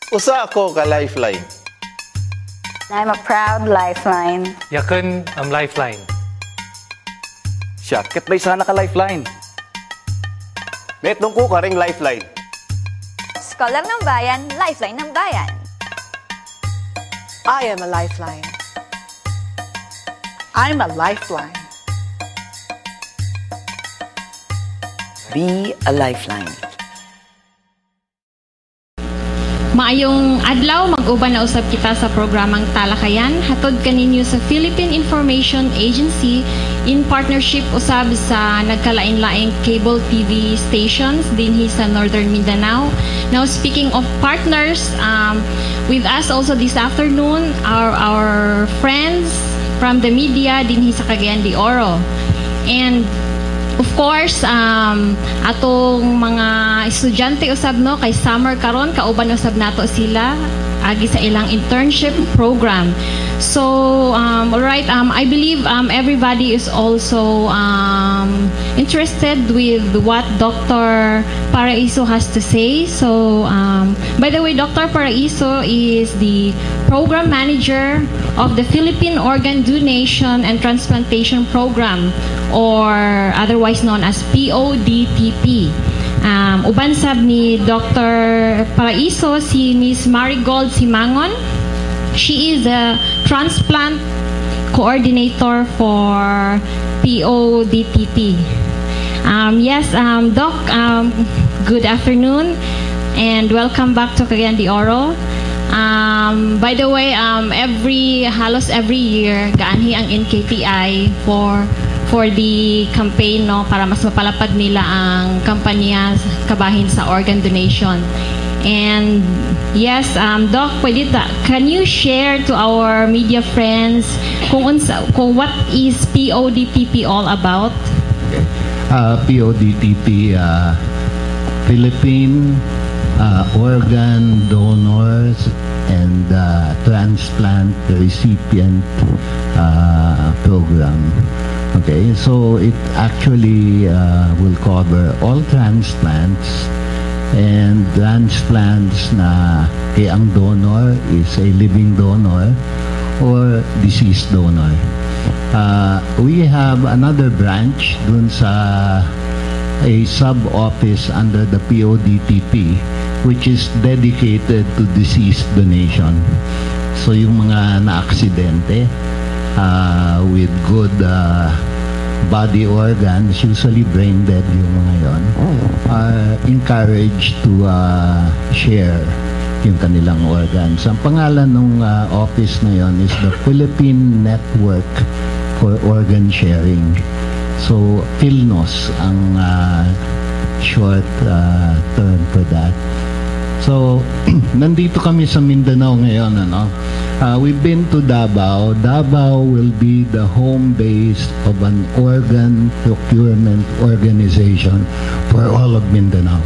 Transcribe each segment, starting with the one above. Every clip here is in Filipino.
Usa ako ka lifeline. I'm a proud lifeline. Yakan ang lifeline. Siya, ket bay sana ka lifeline. Metnong ko ka ring lifeline. Scholar ng bayan, lifeline ng bayan. I am a lifeline. I'm a lifeline. Be a lifeline. Maayong adlaw, mag-uban na usab kita sa programang Talakayan, hatod kaninyo sa Philippine Information Agency in partnership usab sa nagkalain-laing cable TV stations dinhi sa Northern Mindanao. Now, speaking of partners, with us also this afternoon are our friends from the media dinhi sa Cagayan de Oro. And of course, atong mga estudyante usab no kay summer karon kauban usab nato sila agi sa ilang internship program. So, all right, I believe everybody is also interested with what Dr. Paraiso has to say. So, by the way, Dr. Paraiso is the program manager of the Philippine Organ Donation and Transplantation Program, or otherwise known as PODTP. Uban sab ni Dr. Paraiso si Ms. Marigold Simangon. She is a transplant coordinator for PODTP. Yes, Doc, good afternoon and welcome back to Cagayan de Oro. By the way, halos every year gaanhi ang NKTI for the campaign no para mas mapalapad nila ang kampanya kabahin sa organ donation. And yes, Doc, can you share to our media friends kung what is PODTP all about? PODTP, Philippine Organ Donors and Transplant Recipient Program. Okay, so it actually will cover all transplants, and transplants na kay ang donor is a living donor or deceased donor. We have another branch dun sa a sub-office under the PODTP which is dedicated to deceased donation. So yung mga na-aksidente with good body organs, usually brain dead yung mga yon, are encouraged to share yung kanilang organs. Ang pangalan ng office na yon is the Philippine Network for Organ Sharing. So, PhilNOS ang short term for that. So, nandito kami sa Mindanao ngayon, ano? We've been to Davao. Davao will be the home base of an organ procurement organization for all of Mindanao.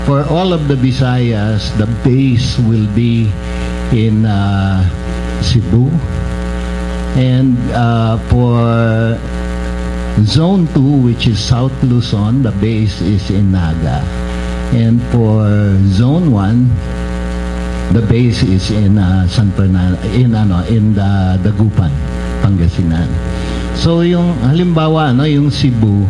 For all of the Visayas, the base will be in Cebu. And for Zone 2, which is South Luzon, the base is in Naga. And for Zone 1, the base is in San Fernando, in Dagupan, Pangasinan. So yung halimbawa, yung Cebu,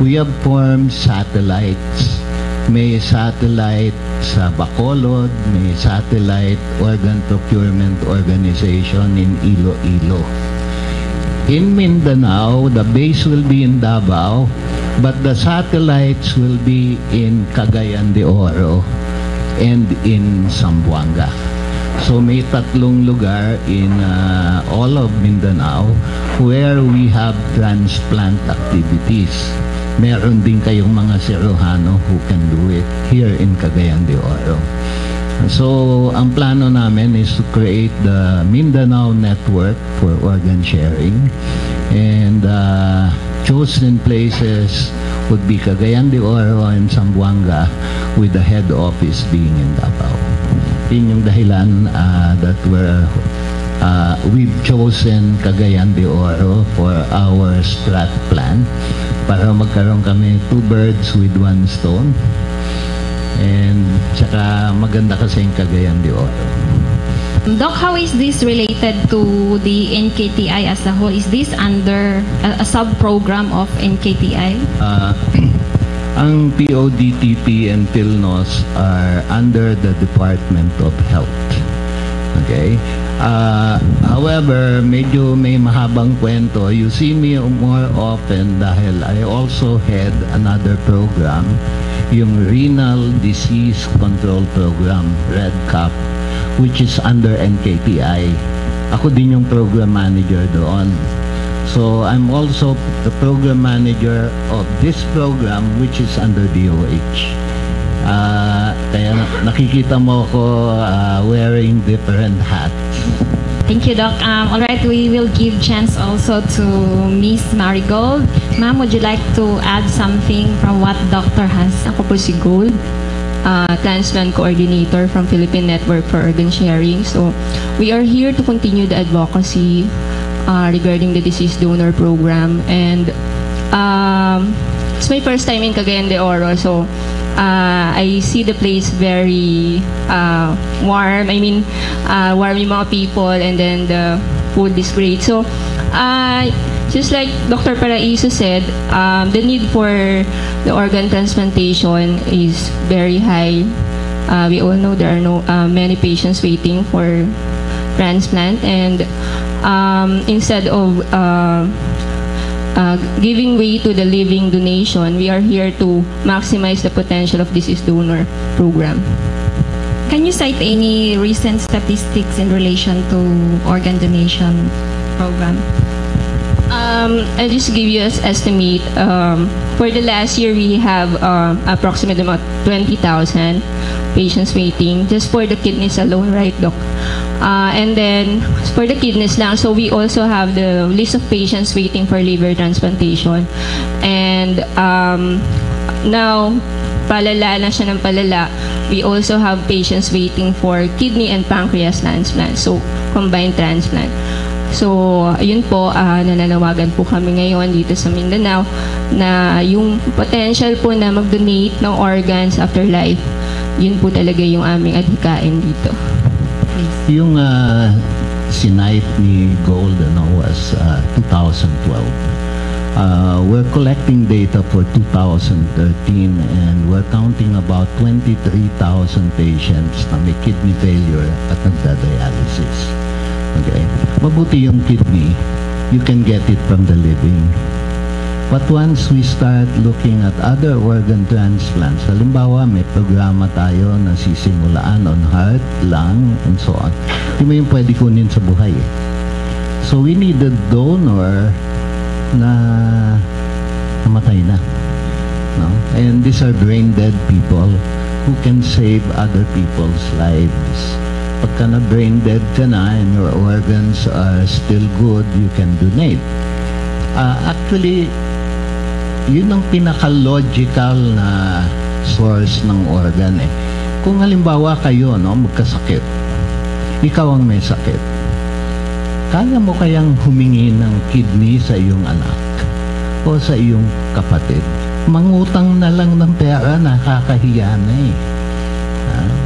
we have formed satellites. May satellite sa Bacolod, may satellite organ procurement organization in Iloilo. In Mindanao, the base will be in Davao, but the satellites will be in Cagayan de Oro and in Zamboanga. So may tatlong lugar in all of Mindanao where we have transplant activities. Meron din kayong mga Serrano who can do it here in Cagayan de Oro. So ang plano namin is to create the Mindanao Network for Organ Sharing, and chosen places would be Cagayan de Oro and Zamboanga, with the head office being in Davao. Yun yung dahilan that we've chosen Cagayan de Oro for our strat plan para magkaroon kami 2 birds with 1 stone. And tsaka maganda kasi yung Cagayan de Oro. Doc, how is this related to the NKTI as a whole? Is this under a sub-program of NKTI? Ang PODTP and PILNOS are under the Department of Health. Okay? However, medyo may mahabang kwento. You see me more often dahil I also had another program, yung Renal Disease Control Program, REDCAP, which is under NKTI. Ako din yung program manager doon. So I'm also the program manager of this program, which is under DOH. Kaya nakikita mo ako wearing different hats. Thank you, Doc. All right, we will give chance also to Miss Marigold. Ma'am, would you like to add something from what Doctor has? Ako po si Gold, transplant coordinator from Philippine Network for Organ Sharing. So we are here to continue the advocacy regarding the deceased donor program, and it's my first time in Cagayan de Oro, so I see the place very warm. I mean, warm yung mga people, and then the food is great. So just like Dr. Paraiso said, the need for the organ transplantation is very high. We all know there are many patients waiting for transplant, and instead of giving way to the living donation, we are here to maximize the potential of deceased donor program. Can you cite any recent statistics in relation to organ donation program? I'll just give you an estimate. For the last year, we have approximately about 20,000 patients waiting just for the kidneys alone, right, Doc? And then for the kidneys lang, so we also have the list of patients waiting for liver transplantation. And now, palala na siya ng palala. We also have patients waiting for kidney and pancreas transplant, so combined transplant. So, yun po, nananawagan po kami ngayon dito sa Mindanao na yung potential po na mag-donate ng organs after life, yun po talaga yung aming adhikain dito. Yung sinight ni Gold was 2012. We're collecting data for 2013, and we're counting about 23,000 patients na may kidney failure at nagda-dialysis. Okay? Mabuti yung kidney, you can get it from the living. But once we start looking at other organ transplants, halimbawa may programa tayo na sisimulaan on heart, lung, and so on, hindi mo yung pwede kunin sa buhay eh. So we need a donor na namatay na. No? And these are brain dead people who can save other people's lives. Pagka na brain dead ka na and your organs are still good, you can donate. Actually, yun ang pinaka-logical na source ng organ eh. Kung halimbawa kayo, no, magkasakit, ikaw ang may sakit, kaya mo kayang humingi ng kidney sa iyong anak o sa iyong kapatid? Mangutang na lang ng pera, nakakahiya na eh.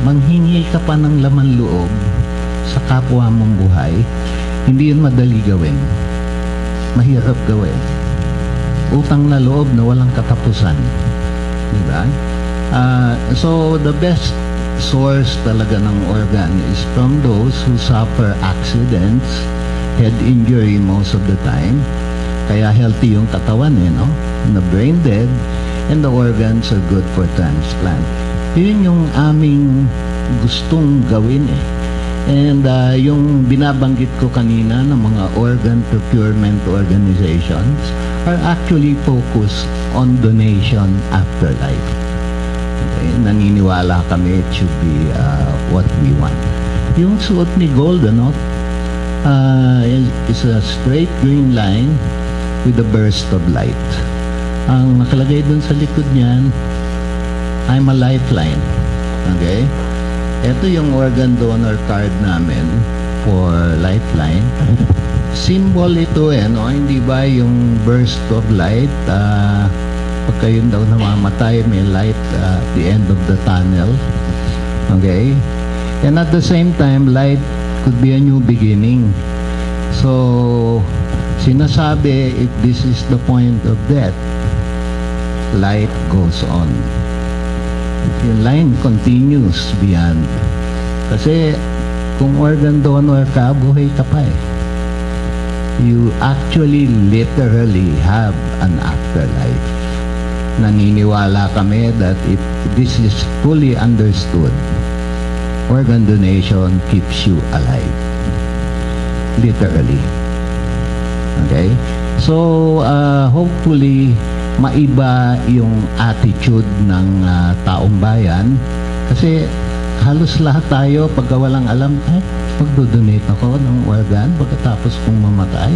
Manghingi ka pa ng laman loob sa kapwa mong buhay, hindi yun madali gawin. Mahirap gawin. Utang na loob na walang katapusan. Diba? So, the best source talaga ng organ is from those who suffer accidents, head injury most of the time. Kaya healthy yung katawan eh, no? Na brain dead, and the organs are good for transplant. Yun yung aming gustong gawin eh. And yung binabanggit ko kanina ng mga organ procurement organizations are actually focused on donation after life. Okay? Naniniwala kami it should be what we want. Yung suot ni Gold, ano, is a straight green line with a burst of light. Ang nakalagay dun sa likod niyan, I'm a lifeline. Okay? Ito yung organ donor card namin for lifeline. Symbol ito eh, no? Hindi ba yung burst of light? Pagka yun daw namamatay, may light at the end of the tunnel. Okay? And at the same time, light could be a new beginning. So, sinasabi, if this is the point of death, life goes on. Yung line continues beyond. Kasi, kung organ donor ka, buhay ka pa eh. You actually literally have an afterlife. Naniniwala kami that if this is fully understood, organ donation keeps you alive. Literally. Okay? So, hopefully, maiba yung attitude ng taong bayan. Kasi, halos lahat tayo, pagka walang alam, magdodonate ako ng organ pagkatapos kong mamatay.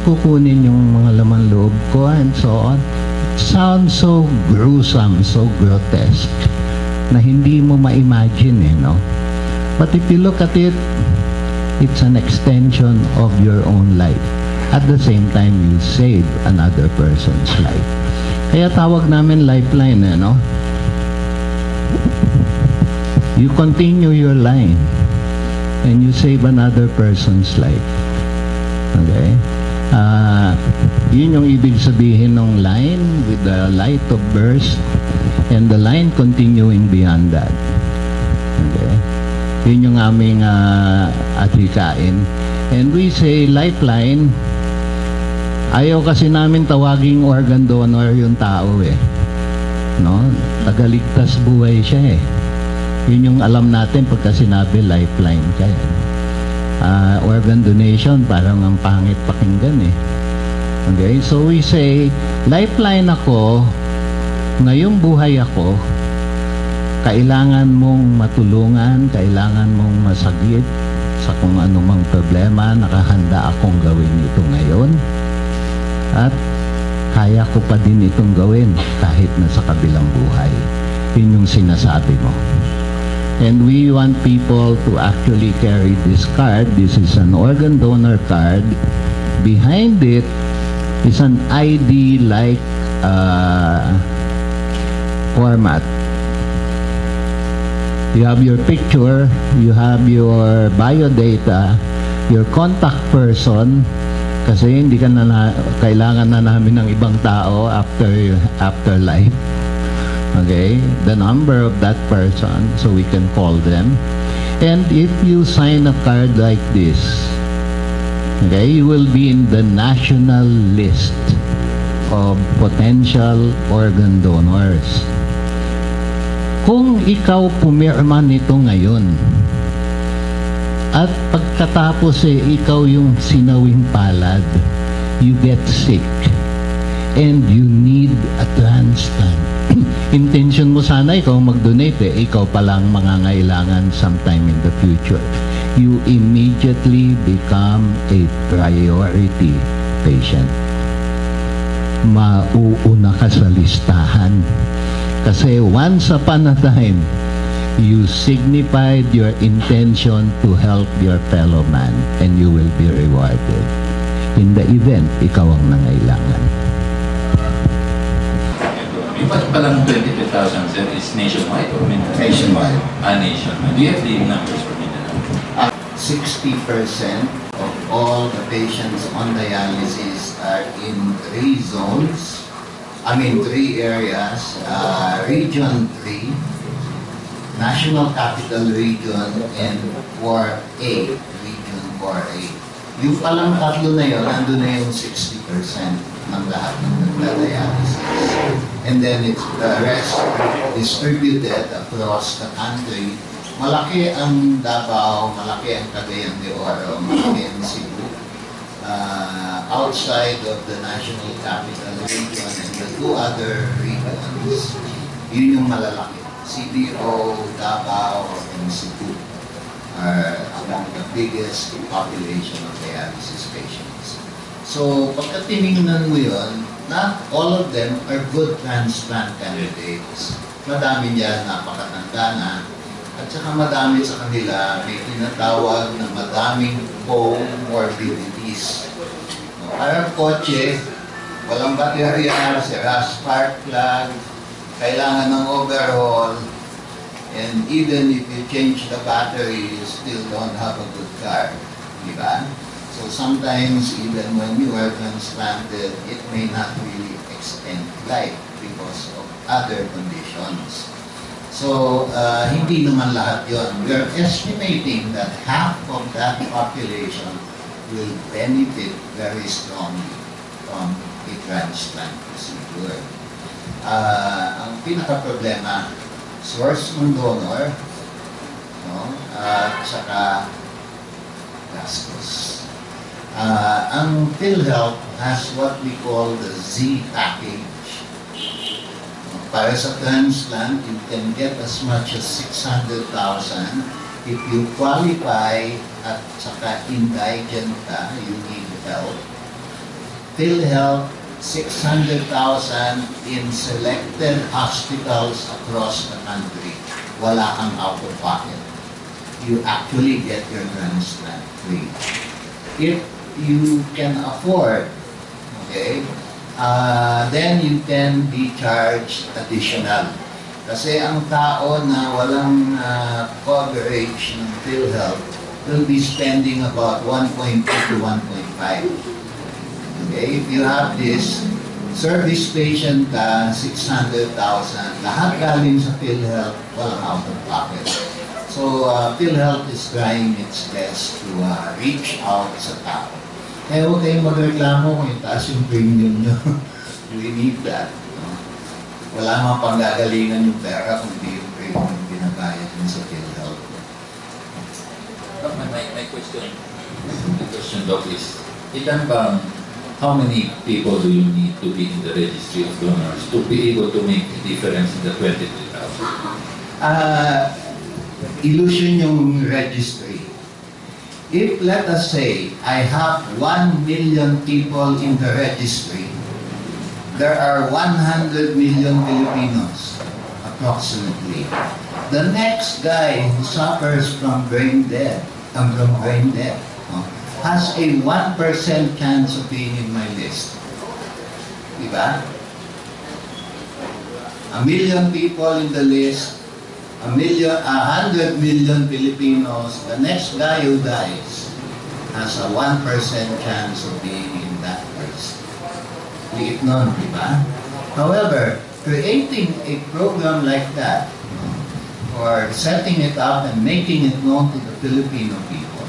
Kukunin yung mga laman loob ko and so on. It sounds so gruesome, so grotesque, na hindi mo ma-imagine no? But if you look at it, it's an extension of your own life. At the same time, you save another person's life. Kaya tawag namin lifeline no? You continue your line and you save another person's life. Okay? Yun yung ibig sabihin ng line with the light of burst and the line continuing beyond that. Okay? Yun yung aming adhikain. And we say lifeline, ayaw kasi namin tawaging organ donor yung tao eh. No? Tagaligtas buhay siya eh. Yun yung alam natin pagka sinabi lifeline kaya. Organ donation parang ang pangit pakinggan eh. Okay, so we say lifeline ako, ngayong buhay ako, kailangan mong matulungan, kailangan mong masagip sa kung anumang problema, nakahanda akong gawin ito ngayon at kaya ko pa din itong gawin kahit nasa kabilang buhay. Yun yung sinasabi mo. And we want people to actually carry this card. This is an organ donor card. Behind it is an ID-like format. You have your picture, you have your biodata, your contact person, kasi hindi ka na kailangan na namin ng ibang tao after life. Okay, the number of that person so we can call them. And if you sign a card like this, okay, you will be in the national list of potential organ donors. Kung ikaw pumirma nito ngayon at pagkatapos ikaw yung sinawing palad, you get sick and you need a transplant. Intention mo sana ikaw mag-donate ikaw palang mangangailangan sometime in the future. You immediately become a priority patient. Mauuna ka sa listahan. Kasi once upon a time, you signified your intention to help your fellow man and you will be rewarded. In the event, ikaw ang nangailangan. Iba't palang 22,000, sir, is nationwide or Mindanao? Nationwide. Nationwide. Do you have the numbers for Mindanao? 60% of all the patients on dialysis are in 3 zones. I mean 3 areas. Region 3, National Capital Region, and 4A, Region 4A. Yung palang tatlo na yun, nandun na yung 60% ng lahat ng nagda-dialysis. And then it's the rest distributed across the country. Malaki ang Davao, malaki ang Cagayan de Oro, malaki ang Cebu. Outside of the National Capital Region and the 2 other regions, yun yung malalaki. CDO, Davao, and Cebu are among the biggest population of dialysis patients. So, pagka tinignan mo yun, not all of them are good transplant candidates. Madami dyan, napakatanda na. At saka madami sa kanila, may tinatawag na madaming comorbidities. Parang kotse, walang baterya, sira spark plug, kailangan ng overhaul, and even if you change the battery, you still don't have a good car. Diba? So sometimes, even when you are transplanted, it may not really extend life because of other conditions. So, hindi naman lahat yun. We are estimating that half of that population will benefit very strongly from a transplant procedure. Ang pinaka-problema, source ng donor, no? Saka gastos. Ang PhilHealth has what we call the Z package. Para sa transplant, you can get as much as 600,000 if you qualify at saka indigent ka, you need help. PhilHealth, 600,000 in selected hospitals across the country. Wala kang out of pocket. You actually get your transplant free. If you can afford, okay, then you can be charged additional. Kasi ang tao na walang coverage ng PhilHealth will be spending about 1.2 to 1.5. Okay, if you have this service patient ka, 600,000, lahat galing sa PhilHealth, walang out of pocket. So, PhilHealth is trying its best to reach out sa tao. Kaya huwag kayong magreklamo kung itaas yung premium nyo. We need that. No? Wala mga panggagalingan yung pera kung hindi yung premium yung binabayad nyo sa PhilHealth. My question, Doc, is, how many people do you need to be in the registry of donors to be able to make a difference in the 23,000? Illusion yung registry. If, let us say, I have 1 million people in the registry, there are 100 million Filipinos, approximately. The next guy who suffers from brain death, has a 1% chance of being in my list. Diba? 1 million people in the list, 100 million Filipinos, the next guy who dies has a 1% chance of being in that list. Liit nun, di ba? However, creating a program like that, or setting it up and making it known to the Filipino people,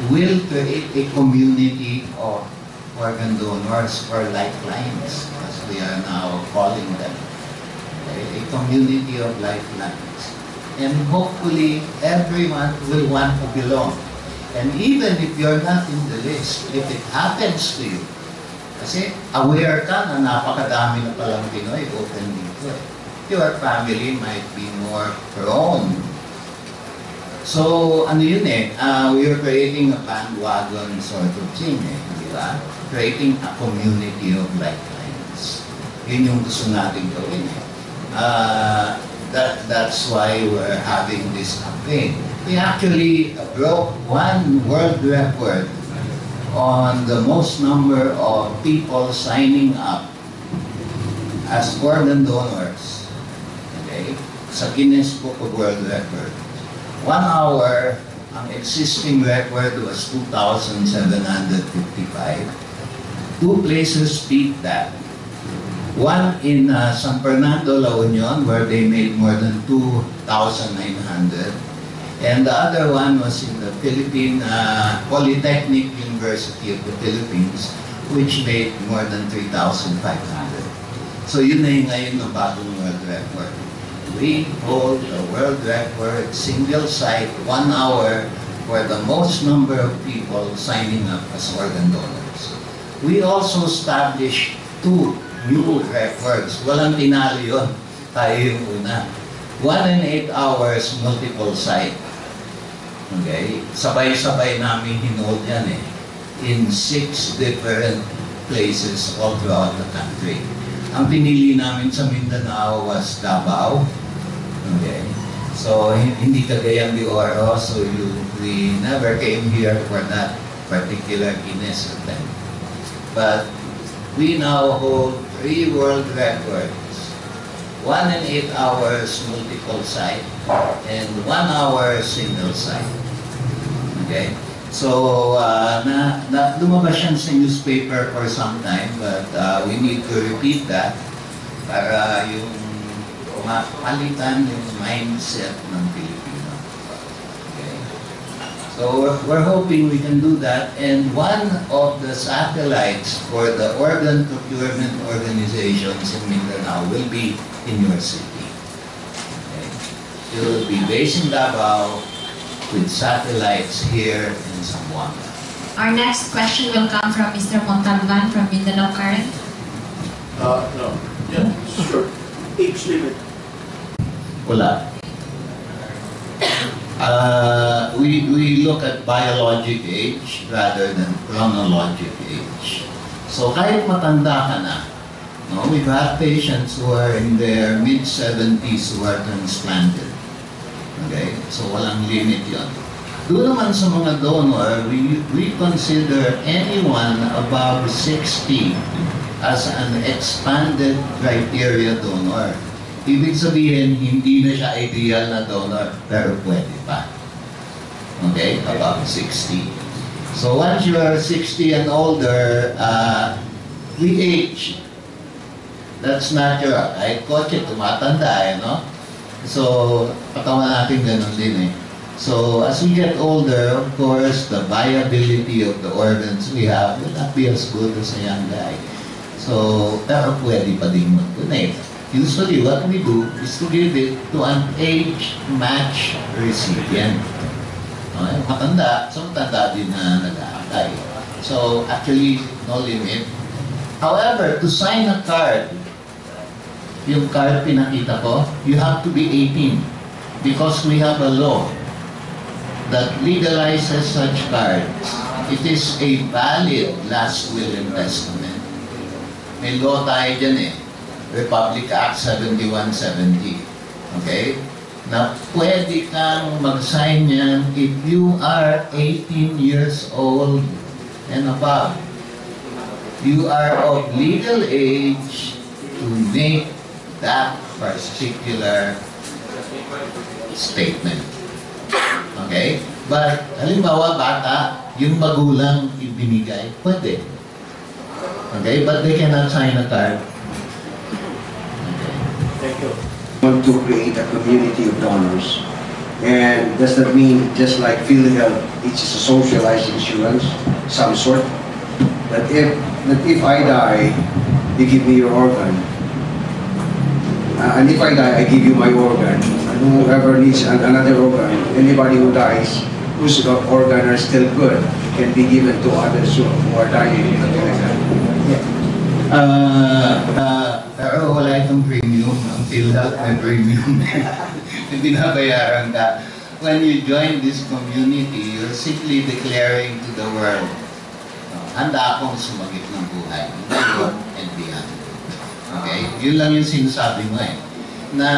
will create a community of organ donors or lifelines, as we are now calling them. A community of lifelines. And hopefully, everyone will want to belong. And even if you're not in the list, if it happens to you, kasi aware ka na napakadami na palang Pinoy open dito. Your family might be more prone. So, ano yun we are creating a bandwagon sort of thing di ba? Creating a community of lifelines. Yun yung gusto natin gawin That's why we're having this campaign. We actually broke one world record on the most number of people signing up as organ donors. Okay? Sa Guinness Book of World Record. 1 hour, ang existing record was 2,755. 2 places beat that. One in San Fernando, La Union, where they made more than 2,900. And the other one was in the Philippine Polytechnic University of the Philippines, which made more than 3,500. So yun na yung ngayon na bagong world record. We hold the world record, single site, 1 hour, for the most number of people signing up as organ donors. We also established 2 new records. Walang tinalo yun. Tayo yung una. 1 and 8 hours, multiple site. Okay? Sabay-sabay namin hinold yan in 6 different places all throughout the country. Ang pinili namin sa Mindanao was Davao. Okay? So, hindi Cagayan de Oro, so we never came here for that particular Guinness attempt. But we now hold 3 world records. 1 and 8 hours multiple site and 1 hour single site. Okay? So, lumabas yan sa newspaper for some time, but we need to repeat that para yung mapalitan yung mindset ng Pilipino. Okay? So, we're hoping we can do that, and one of the satellites for the organ procurement organizations in Mindanao will be in your city. Okay? It will be based in Davao with satellites here in Zamboanga. Our next question will come from Mr. Montalban from Mindanao Current. No. Yeah, sure. Age limit. Wala. We look at biologic age rather than chronologic age. So kahit matanda ka na, no, we've had patients who are in their mid-70s who are transplanted. Okay? So walang limit yun. Doon naman sa mga donor, we consider anyone above 60 as an expanded criteria donor. Ibig sabihin, hindi na siya ideal na donor, pero pwede pa. Okay? Above 60. So once you are 60 and older, we age. That's natural. Kahit kotse, tumatanda, no? So, katawan natin ganun din eh. So, as we get older, of course, the viability of the organs we have will not be as good as a young guy. So, pero pwede pa din mag-donate. Usually, what we do is to give it to an age-matched recipient. Okay? Matanda, so matanda din na nag-aakay. So, actually, no limit. However, to sign a card, yung card pinakita ko, you have to be 18 because we have a law that legalizes such cards. It is a valid last will and testament. May law tayo dyan eh. Republic Act 7170. Okay? Na pwede kang mag-sign yan if you are 18 years old and above. You are of legal age to make that particular statement. Okay? But, halimbawa, bata, yung magulang ibinigay, pwede. Okay? But they cannot sign a card. Okay. Thank you. Want to create a community of donors. And does that mean, just like PhilHealth, it is a socialized insurance, some sort? That if I die, you give me your organ. And if I die, I give you my organ. And whoever needs another organ, anybody who dies, whose organ are still good, can be given to others who are dying. Pero wala itong premium. Ang PhilHealth may premium. Binabayaran ka. When you join this community, you're simply declaring to the world, handa akong sumagip ng buhay. Beyond and beyond. Okay? Yun lang yung sinasabi mo eh. Na,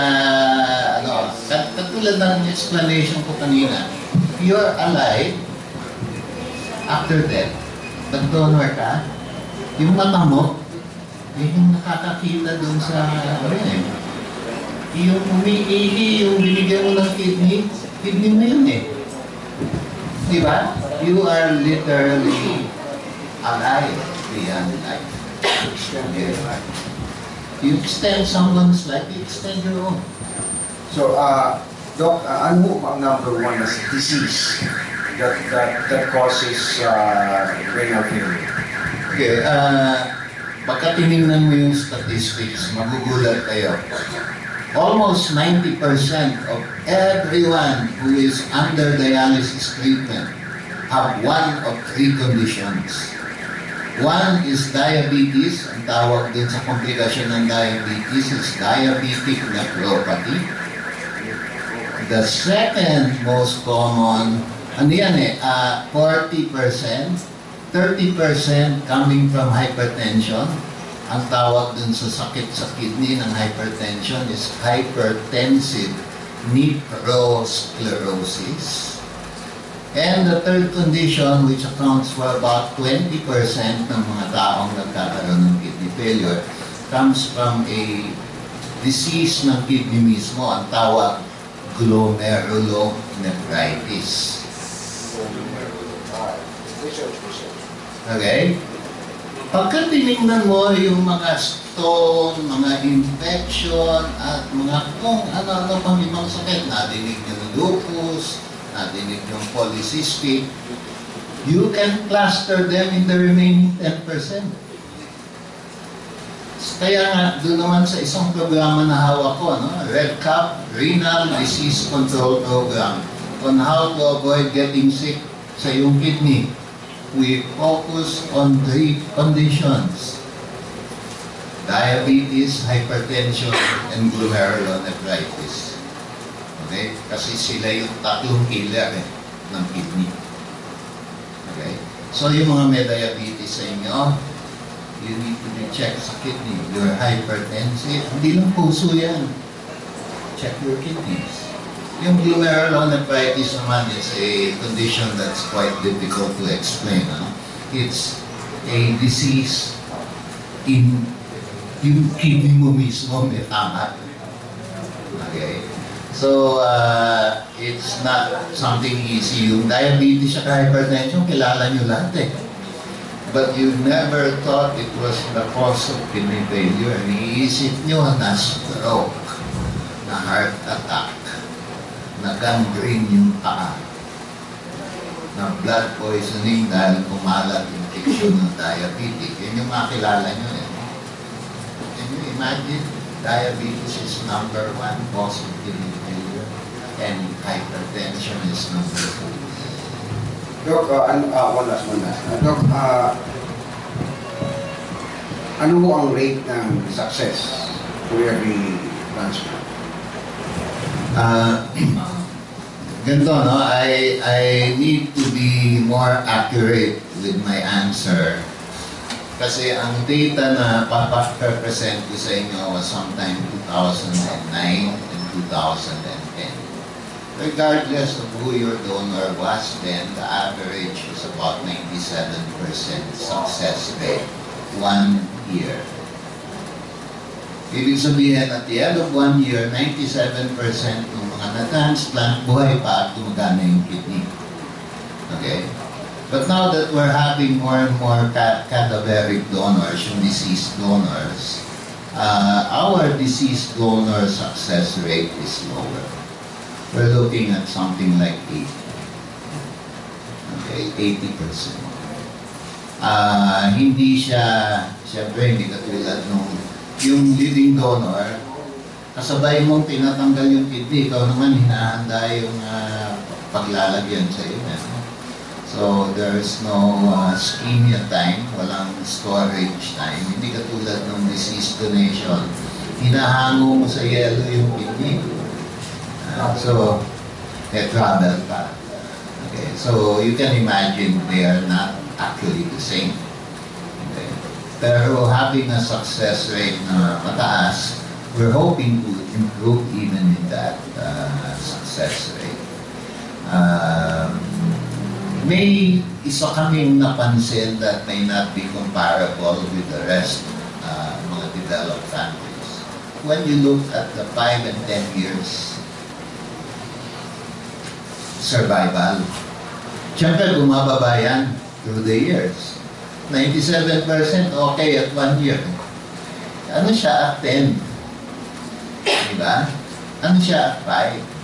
katulad ng explanation ko kanina, you're alive after death. Pag-donor ka, yung mata mo, yung nakakakita dun sa, yung umiihi, yung binigyan mo ng kidney mo yun eh. Di ba? You are literally alive beyond life. You extend someone's life, you extend your own. So, Doc, ano ang number one disease that causes renal failure? Okay, pagka tinignan mo yung statistics, magugulat kayo. Almost 90% of everyone who is under dialysis treatment have one of 3 conditions. One is diabetes. Ang tawag din sa komplikasyon ng diabetes is diabetic nephropathy. The second most common, 40%, 30% coming from hypertension. Ang tawag dun sa sakit sa kidney ng hypertension is hypertensive nephrosclerosis. And the third condition, which accounts for about 20% ng mga taong nagkakaroon ng kidney failure, comes from a disease ng kidney mismo, ang tawag glomerulonephritis. Okay? Pagka tinignan mo yung mga stone, mga infection, at mga kung ano-ano pang ibang sakit, nadinig yung lupus, nadinig yung polycystic, you can cluster them in the remaining 10%. Kaya nga, doon naman sa isang programa na hawak ko, no? Red Cup Renal Disease Control Program on how to avoid getting sick sa iyong kidney. We focus on 3 conditions: diabetes, hypertension, and glomerulonephritis. Okay? Kasi sila yung tatlong killer ng kidney. Okay? So yung mga may diabetes sa inyo, you need to be checked sa kidney. You're hypertensive. Hindi lang puso yan. Check your kidneys. Yung glomerulonephritis naman is a condition that's quite difficult to explain. It's a disease in yung kidney mo mismo may tama. Okay? So, it's not something easy. Yung diabetes at hypertension, kilala nyo lahat eh. But you never thought it was the cause of kidney failure. Iniisip nyo na stroke, na heart attack, na gangrene yung paa, na blood poisoning dahil kumalat infection ng diabetic. Yan yung makilala nyo eh. Can you imagine? Diabetes is number 1 cause of kidney failure and hypertension is number 2. Doc, one last. Doc, ano ho ang rate ng success for every transplant? Ganito, no? I need to be more accurate with my answer. Kasi ang data na papapresent ko sa inyo was sometime 2009 and 2010. Regardless of who your donor was, then the average was about 97% success rate, 1 year. Ibig sabihin, at the end of 1 year, 97% ng mga na-transplant, buhay pa at gumagana yung kidney. Okay? But now that we're having more and more cadaveric donors, yung deceased donors, our deceased donor success rate is lower. We're looking at something like 80. Okay, 80%. Hindi siya, siyempre hindi katulad nung yung living donor, kasabay mong tinatanggal yung kidney, ikaw naman hinahanda yung paglalagyan sa iyo. So, there's no ischemia time, walang storage time. Hindi katulad ng deceased donation. Hinahango mo sa yelo yung kidney. So, they travel pa. Okay, so you can imagine they are not actually the same. Okay. Pero having a success rate na mataas, we're hoping to improve even in that success rate. May isa kaming napansin that may not be comparable with the rest mga developed countries. When you look at the 5 and 10 years survival, siyempre bumababa yan through the years. 97% okay at 1 year. Ano siya at 10? Diba? Ano siya at 5?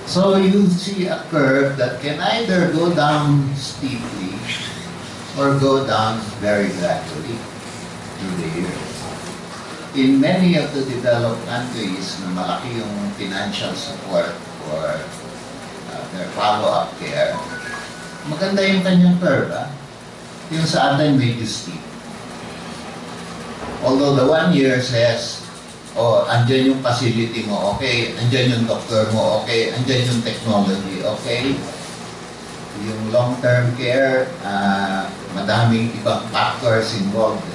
So you see a curve that can either go down steeply or go down very gradually through the years. In many of the developed countries na malaki yung financial support for their follow-up care, maganda yung kanyang curve. Yung sa atin medyo steep. Although the 1 year says, oh, andyan yung facility mo, okay. Andyan yung doctor mo, okay. Andyan yung technology, okay. Yung long-term care, madaming ibang factors involved.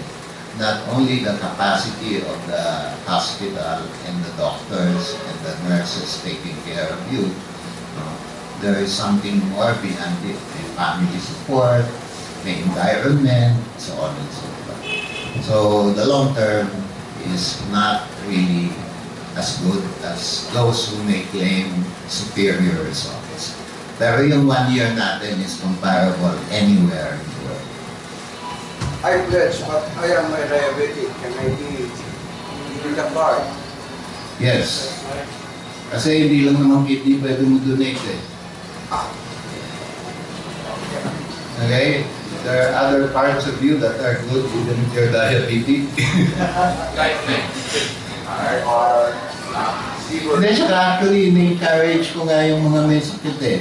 Not only the capacity of the hospital and the doctors and the nurses taking care of you, there is something more behind it. May family support, may environment, so on and so forth. So the long term is not really as good as those who may claim superior results. Pero yung 1 year natin is comparable anywhere in the world. I pledge, but I am a diabetic. Can I be in the card? Yes. Kasi hindi lang naman kidney pwede mo donate eh. Okay? There are other parts of you that are good even if you're diabetic. Hindi siya actually in-encourage ko nga yung mga may sakit eh.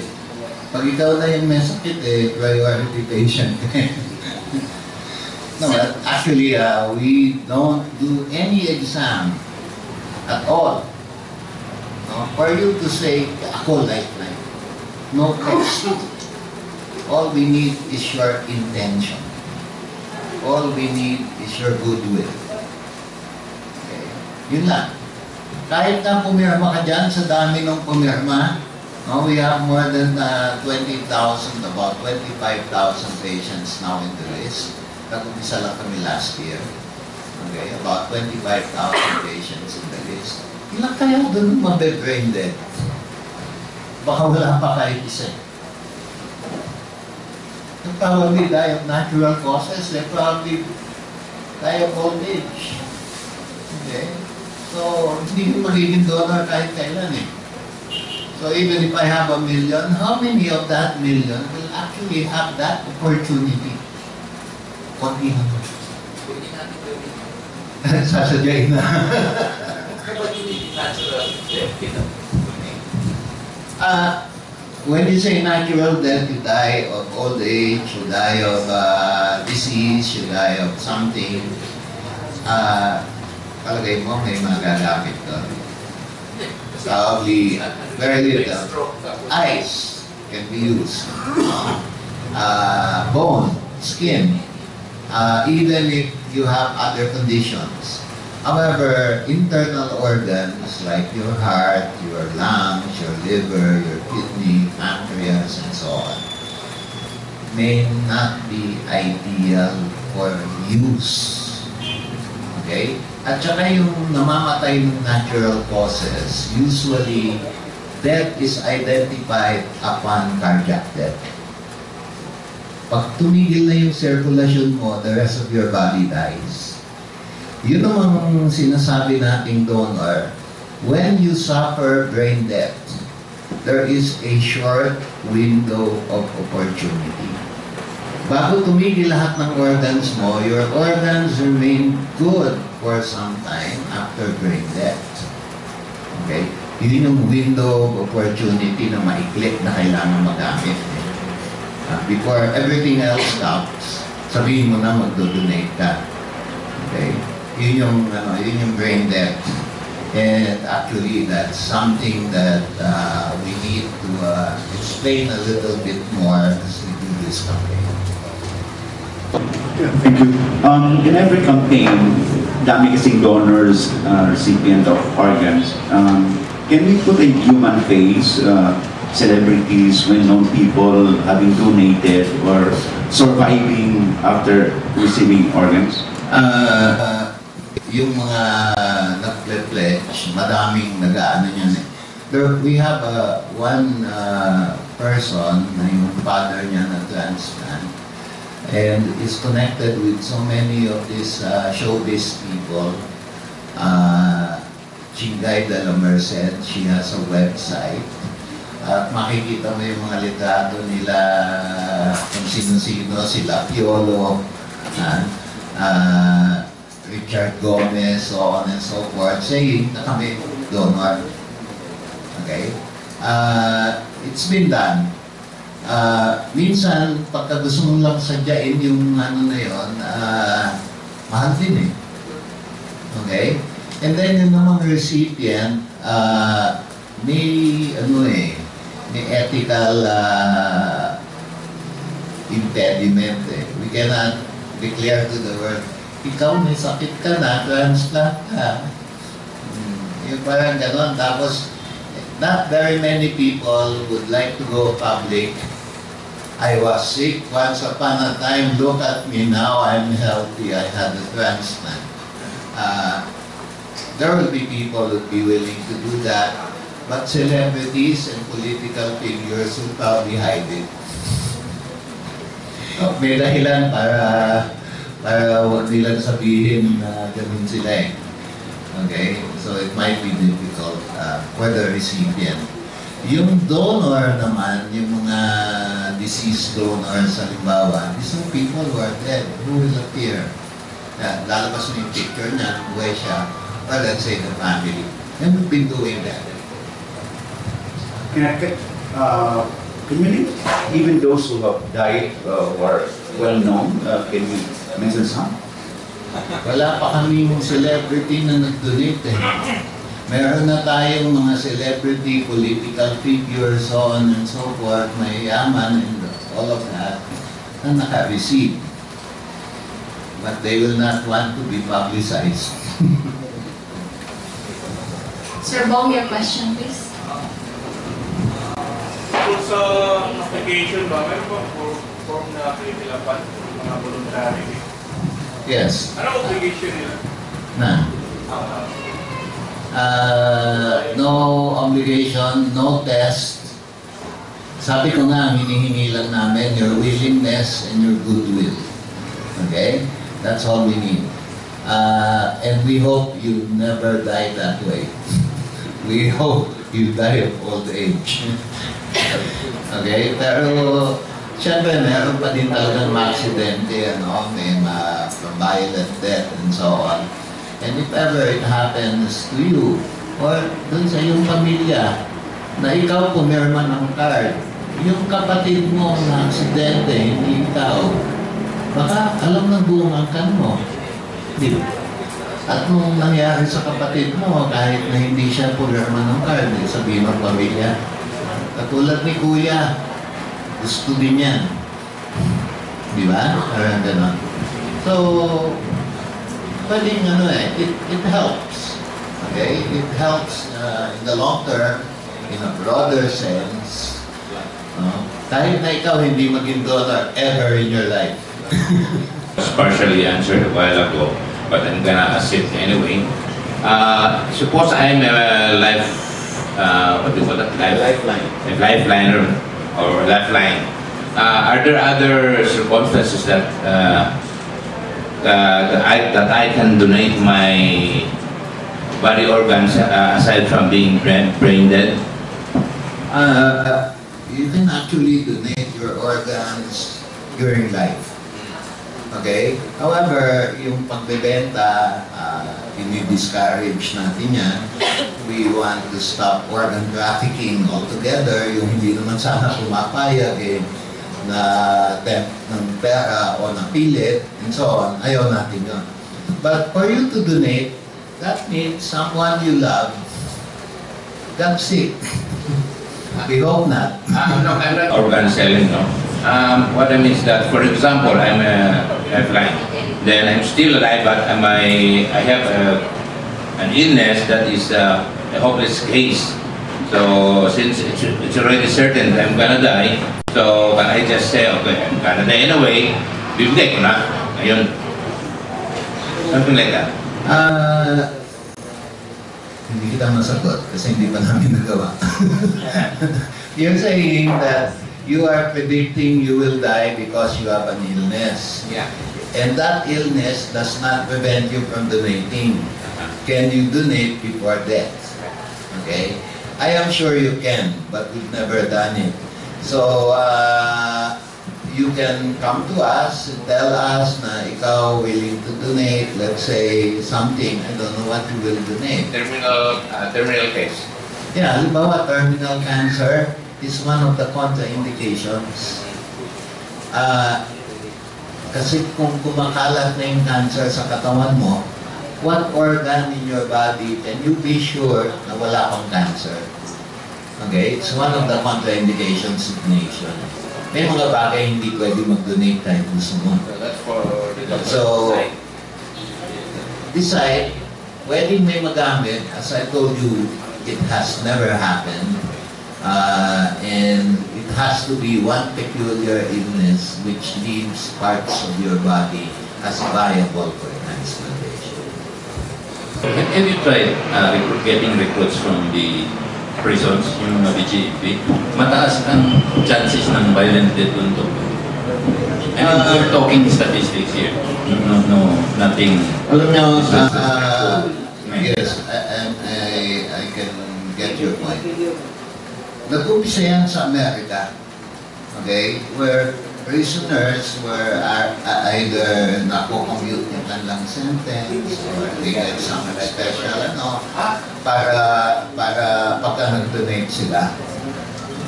Pag ikaw na yung may sakit eh, priority patient. No, actually, we don't do any exam at all. No? For you to say, ako lifeline. No test. All we need is your intention. All we need is your goodwill. Okay? Yun lang. Kahit na pumirma ka dyan, sa dami ng pumirma, no, we have more than 20,000, about 25,000 patients now in the list. Nag-umpisa lang kami last year. Okay, about 25,000 patients in the list. Ilan kaya doon mabe-brain dead? Baka wala pa kahit isa. They probably die of natural causes. They probably die of old age. Okay? So, hindi ko magiging donor kahit kailan eh. So, even if I have 1 million, how many of that million will actually have that opportunity? Konti na po. Sasadyain na. When you say natural death, you die of old age, you die of disease, you die of something. Palagay mo, may mga gagamit doon. Probably very little. Ice can be used. Bone, skin, even if you have other conditions. However, internal organs like your heart, your lungs, your liver, your kidney, pancreas, and so on, may not be ideal for use. Okay? At saka yung namamatay ng natural causes, usually, death is identified upon cardiac death. Pag tumigil na yung circulation mo, the rest of your body dies. Yun namang sinasabi nating donor, when you suffer brain death, there is a short window of opportunity. Bago tumigil lahat ng organs mo, your organs remain good for some time after brain death. Okay? Yun yung window of opportunity na maiklik na kailangan magamit. Before everything else stops, sabihin mo na magdo-donate ka. Okay? Yun yung brain death. And actually, that's something that we need to explain a little bit more as we do this campaign. Yeah, thank you. In every campaign, dami kasing donors, recipient of organs. Can we put a human face, celebrities, well-known people having donated or surviving after receiving organs? Yung mga nag-pledge, madaming nag-aano yan eh. We have one person na yung father niya na transplant and is connected with so many of these showbiz people. Chingay de la Merced, she has a website. At makikita mo yung mga litrato nila kung sino-sino, sila Piolo, Richard Gomez, so on and so forth, saying na kami donor. Okay? It's been done. Minsan, pagka gusto mo lang sadyain yung ano na yun, mahal din eh. Okay? And then yung namang recipient, may may ethical impediment eh. We cannot declare to the world, ikaw may sakit ka na, transplant ka. Yung parang gano'n. Tapos, not very many people would like to go public. I was sick once upon a time. Look at me now, I'm healthy. I had a transplant. There will be people who would be willing to do that, but celebrities and political figures will probably hide it. May dahilan para huwag nila sabihin na ganun sila eh. Okay? So it might be difficult for the recipient. Yung donor naman, yung mga deceased donors, halimbawa, these are people who are dead, who will appear. Lalabas mo yung picture niya, buhay siya, or let's say the family. And we've been doing that. Can you name even those who have died who are well known? Can you mention some? Wala pa kaming celebrity na nag-donate eh. Meron na tayong mga celebrity, political figures, so on and so forth, mayayaman and all of that, na naka-receive. But they will not want to be publicized. Sir Bong, your question, please. Kung sa application ba, meron ba form na kinilapan mga voluntary? Yes. Ano obligation nila? No obligation, no test. Sabi ko nga, hinihingi lang namin your willingness and your goodwill. Okay? That's all we need. And we hope you never die that way. We hope you die of old age. Okay? Pero, syempre, meron pa din talagang ma-aksidente, ano? May violent death and so on. And if ever it happens to you, or dun sa iyong pamilya, na ikaw pumirma ng card, yung kapatid mo na aksidente, hindi ikaw, baka alam ng buong angkan mo. Di ba? At nung nangyari sa kapatid mo, kahit na hindi siya pumirma ng card, sabihin ng pamilya, katulad ni Kuya, gusto din yan. Di ba? Parang gano'n. So, pwedeng ano eh, it helps. Okay? It helps in the long term, in a broader sense. Kahit na ikaw hindi maging donor ever in your life. Was partially answered a while ago, but I'm gonna ask it anyway. Suppose I'm a what do you call that? Lifeline. A lifeliner or lifeline. Are there other circumstances that that I can donate my body organs aside from being brain dead? You can actually donate your organs during life. Okay? However, yung pagbebenta, ini-discourage natin yan. We want to stop organ trafficking altogether. Yung hindi naman sana pumapayag na tempt ng pera o napilit and so on. Ayaw natin yun. But for you to donate, that means someone you love got sick. We hope not. No, I'm not organ selling, no. What I mean is that, for example, I'm a lifeline. Then I'm still alive, but I have an illness that is a hopeless case. So since it's already certain that I'm gonna die, so can I just say, okay, I'm gonna die anyway, bibigay ko na. Ayun. Something like that. Hindi kita masagot kasi hindi pa namin nagawa. You're saying that you are predicting you will die because you have an illness. Yeah. And that illness does not prevent you from donating. Can you donate before death? Okay? I am sure you can, but we've never done it. So, you can come to us and tell us na ikaw willing to donate, let's say, something. I don't know what you will donate. Terminal case. Yeah, halimbawa, terminal cancer is one of the contraindications. Kasi kung kumakalat na yung cancer sa katawan mo, what organ in your body can you be sure na wala kang cancer? Okay? It's one of the contraindications of donation. May mga bagay hindi pwede mag-donate kahit gusto mo. So, decide, pwedeng may magamit, as I told you, it has never happened. And it has to be one peculiar illness which leaves parts of your body as viable for transplantation. Have you tried getting recruits from the prisons, yung mga BGP? Mataas ang chances ng violent death dun to. I mean, we're talking statistics here. No, nothing. Alam nyo, yes, I can get your point. Nag-umpisa yan sa Amerika, okay, where prisoners were either napo-commute yung kanilang sentence or they get some special para pagka-donate sila.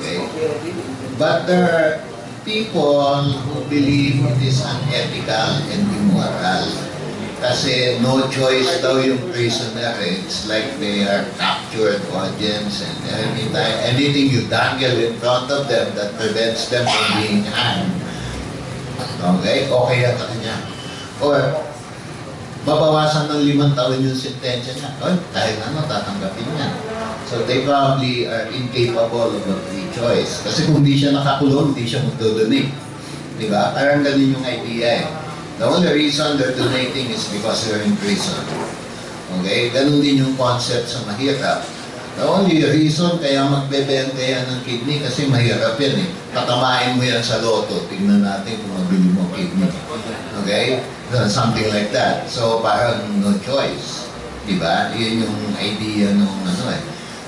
Okay? But there are people who believe it is unethical and immoral. Kasi no choice daw yung prisoner. It's like they are captured audience and anything you dangle in front of them that prevents them from being hanged. Okay? Okay yan sa kanya. Or, babawasan ng 5 taon yung sentensya niya. Kahit tatanggapin niya. So they probably are incapable of a free choice. Kasi kung di siya nakakulong, di siya magdodonate. Diba? Parang ganun yung idea eh. The only reason they're donating is because they're in prison. Okay? Ganun din yung concept sa mahirap. The only reason kaya magbebenta yan ng kidney kasi mahirap yan eh. Patamain mo yan sa loto. Tingnan natin kung mabili mo kidney. Okay? Something like that. So parang no choice. Diba? Yun yung idea nung eh.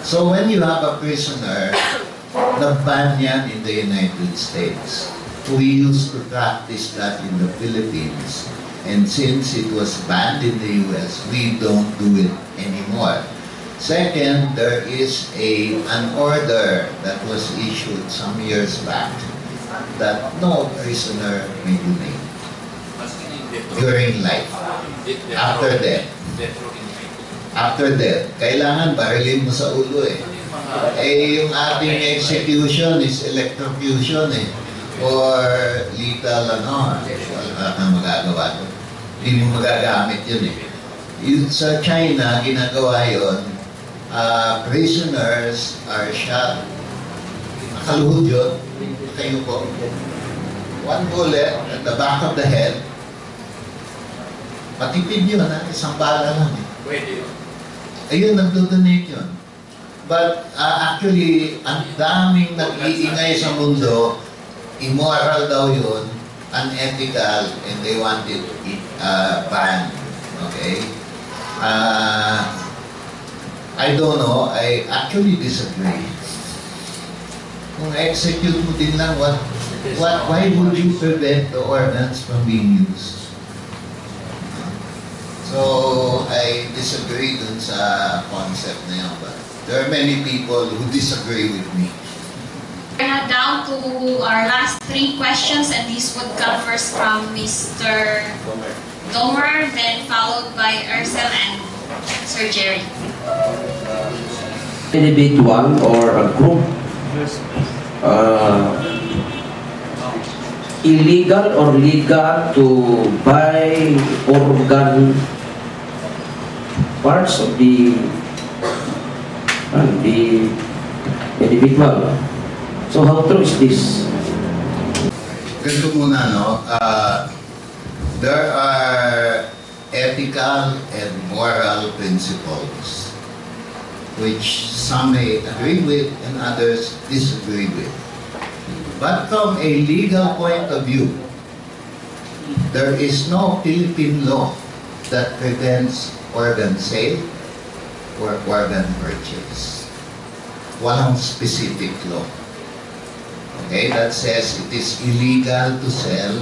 So when you have a prisoner, na-ban yan in the United States. We used to practice that in the Philippines. And since it was banned in the US, we don't do it anymore. Second, there is an order that was issued some years back that no prisoner may donate during life. After death. After death, kailangan barilin mo sa ulo eh. Yung ating execution is electrocution eh. Or lethal wala kang magagawa doon. Hindi mo magagamit yun eh. Sa China, ginagawa yun, prisoners are shot. Nakaluhod yun. Kayo po. One bullet at the back of the head. Patipid yun ha. Isang bala lang eh. Pwede. Ayun, nagdodonate yun. But actually, ang daming nag-iingay sa mundo, immoral daw yun, unethical, and they want it banned. Okay? I don't know. I actually disagree. Kung execute mo din lang, why would you prevent the organs from being used? So, I disagree dun sa concept na yun. But there are many people who disagree with me. We're now down to our last 3 questions, and these would come first from Mr. Domer, then followed by Ursel and Sir Jerry. Individual or a group, illegal or legal to buy organ parts of the individual. So how true is this? Ganito muna, no? There are ethical and moral principles which some may agree with and others disagree with. But from a legal point of view, there is no Philippine law that prevents organ sale or organ purchase. Walang specific law. Okay, that says it is illegal to sell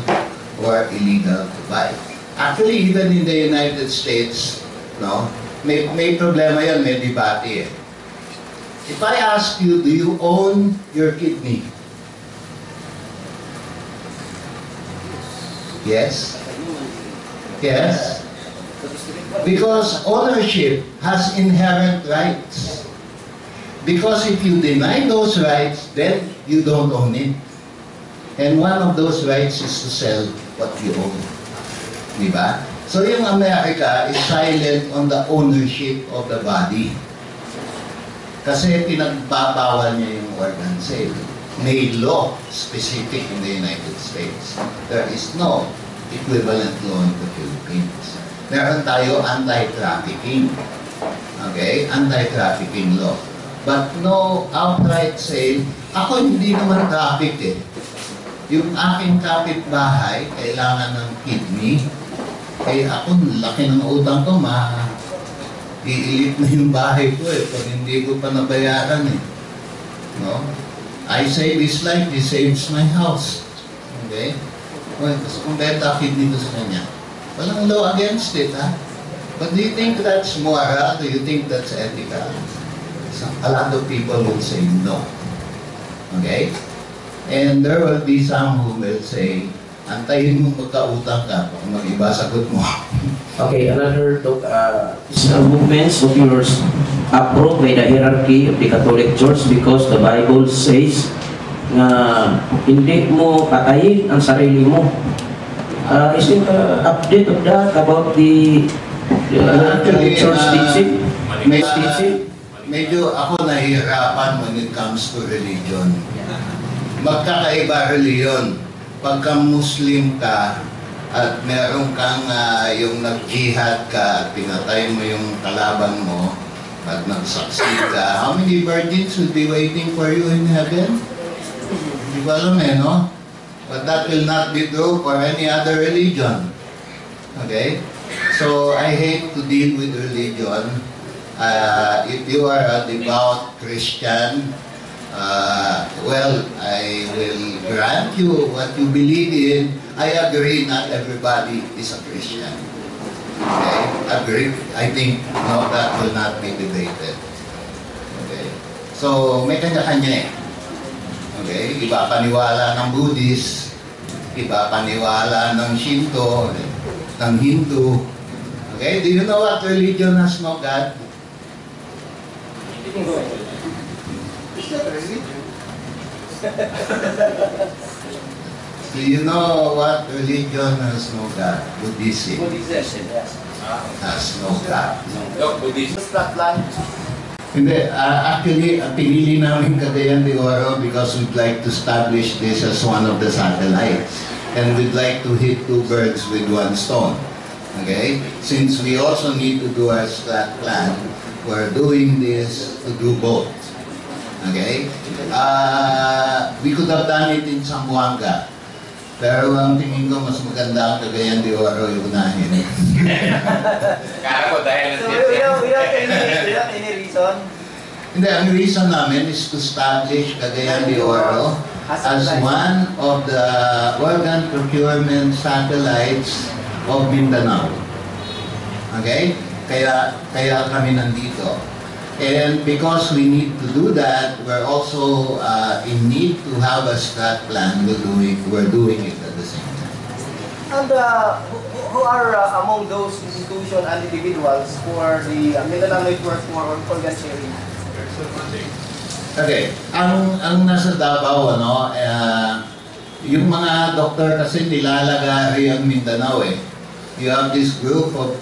or illegal to buy. Actually, even in the United States, no, may problema yan, may debate eh. If I ask you, do you own your kidney? Yes? Yes? Because ownership has inherent rights. Because if you deny those rights, then you don't own it. And one of those rights is to sell what you own. Diba? So yung America is silent on the ownership of the body. Kasi pinagbabawal niya yung organ sale. May law specific in the United States. There is no equivalent law in the Philippines. Meron tayo anti-trafficking. Okay? Anti-trafficking law. But no outright sale. Ako hindi naman traffic eh. Yung aking kapitbahay, kailangan ng kidney. Kaya ako, laki ng utang ko, iilit na yung bahay ko eh, pag hindi ko pa nabayaran eh. No? I save his life, he saves my house. Okay? Well, gusto kong benta kidney ko sa kanya. Walang law against it, ha? But do you think that's moral? Do you think that's ethical? So, a lot of people will say no. Okay? And there will be some who will say, antayin mo magkautang ka, kung mag-iba sagot mo. Okay, another talk, movements of yours approved by the hierarchy of the Catholic Church because the Bible says na hindi mo patayin ang sarili mo. Is it update of that about the Actually, Church teaching? Medyo ako nahihirapan when it comes to religion. Magkakaiba religion. Pagka Muslim ka at meron kang yung nag-jihad ka at pinatay mo yung kalaban mo at nag-succeed ka, how many virgins will be waiting for you in heaven? Hindi ko alam eh, no? But that will not be true for any other religion. Okay? So, I hate to deal with religion. If you are a devout Christian, well, I will grant you what you believe in. I agree not everybody is a Christian. Okay? Agree. I think no, that will not be debated. Okay? So, may kanya-kanya eh. Okay? Iba paniwala ng Buddhist, iba paniwala ng Shinto, ng Hindu. Okay? Do you know what religion has no God? Do you know what religion has no God? Buddhism. Buddhism, yes. Has no God. Buddhism. Hindi, actually, pinili namin Cagayan de Oro because we'd like to establish this as one of the satellites. And we'd like to hit two birds with one stone. Okay? Since we also need to do our strat plan, we're doing this to do both. Okay? We could have done it in Zamboanga. Pero ang tingin ko, mas maganda ang Cagayan de Oro yung unahin. Kaya ko dahil without any reason? Hindi, ang reason namin is to establish Cagayan de Oro as one of the organ procurement satellites of Mindanao. Okay? Kaya kami nandito. And because we need to do that, we're also in need to have a strat plan. We're doing it at the same time. And who are among those institutions and individuals for the Mindanao Network for Organ Sharing? Okay, ang nasa Davao, ano, yung mga doktor kasi nilalagari ang Mindanao eh. You have this group of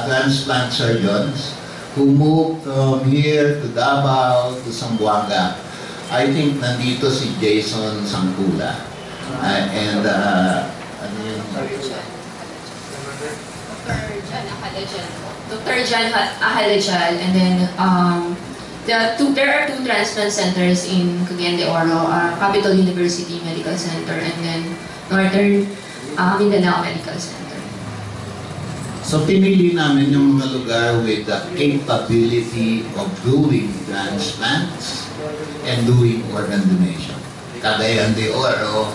transplant surgeons who moved from here to Davao to Zamboanga. I think nandito si Jason Sangkula. And ano yun? Dr. John Ahalajal, and then there are two transplant centers in Cagayan de Oro, Capital University Medical Center and then Northern Mindanao Medical Center. So pinili namin yung mga lugar with the capability of doing transplants and doing organ donation. Cagayan de Oro,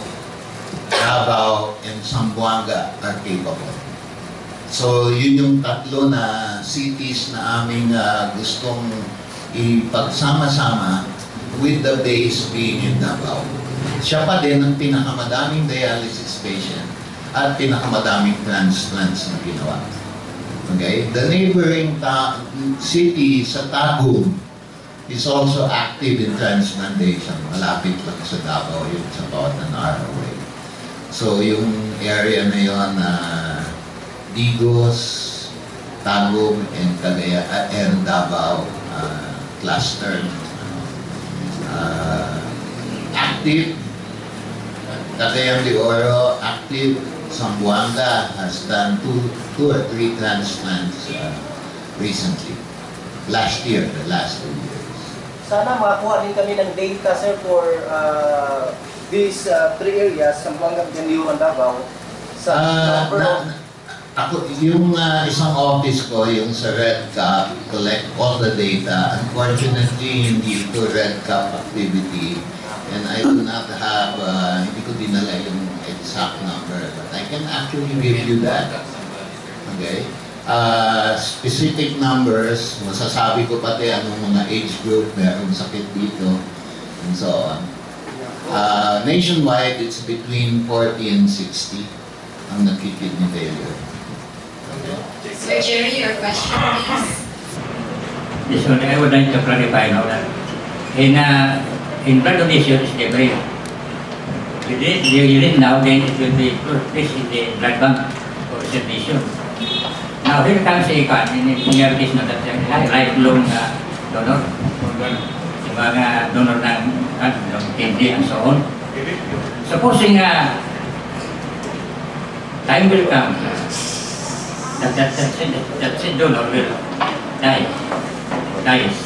Davao, and Zamboanga are capable. So yun yung tatlo na cities na aming gustong ipagsama-sama with the base being in Davao. Siya pa din ang pinakamadaming dialysis patient at pinakamadaming transplants na ginawa. Okay? The neighboring city sa Tagum is also active in transplantation. Malapit lang sa Davao yun, sa about an hour away. So yung area na yun, Digos, Tagum, and Cagayan, and Davao cluster active. Talakayn de Oro, active. Zamboanga has done two or three transplants recently. Last year, the last 2 years. Sana makakuha din kami ng data, sir, for these three areas, Zamboanga, Gandiyo, and Davao. Yung isang office ko, yung sa Red Cap, collect all the data. Unfortunately, hindi ito Red Cap activity. And I do not have, hindi ko dinala yung exact number. But I can actually give you that. Okay? Specific numbers, masasabi ko pati anong mga age group, merong sakit dito, and so on. Nationwide, it's between 40 and 60 ang nagkikidney failure. Okay. Sir Jerry, your question, please. Yes, I would like to clarify now that in blood donation is the brain. You urine now, then it will be placed in the blood bank for circulation. Now, here comes a card, and in your case, no, that lifelong donor, yung mga donor ng kidney and so on. Supposing time will come that donor will dies.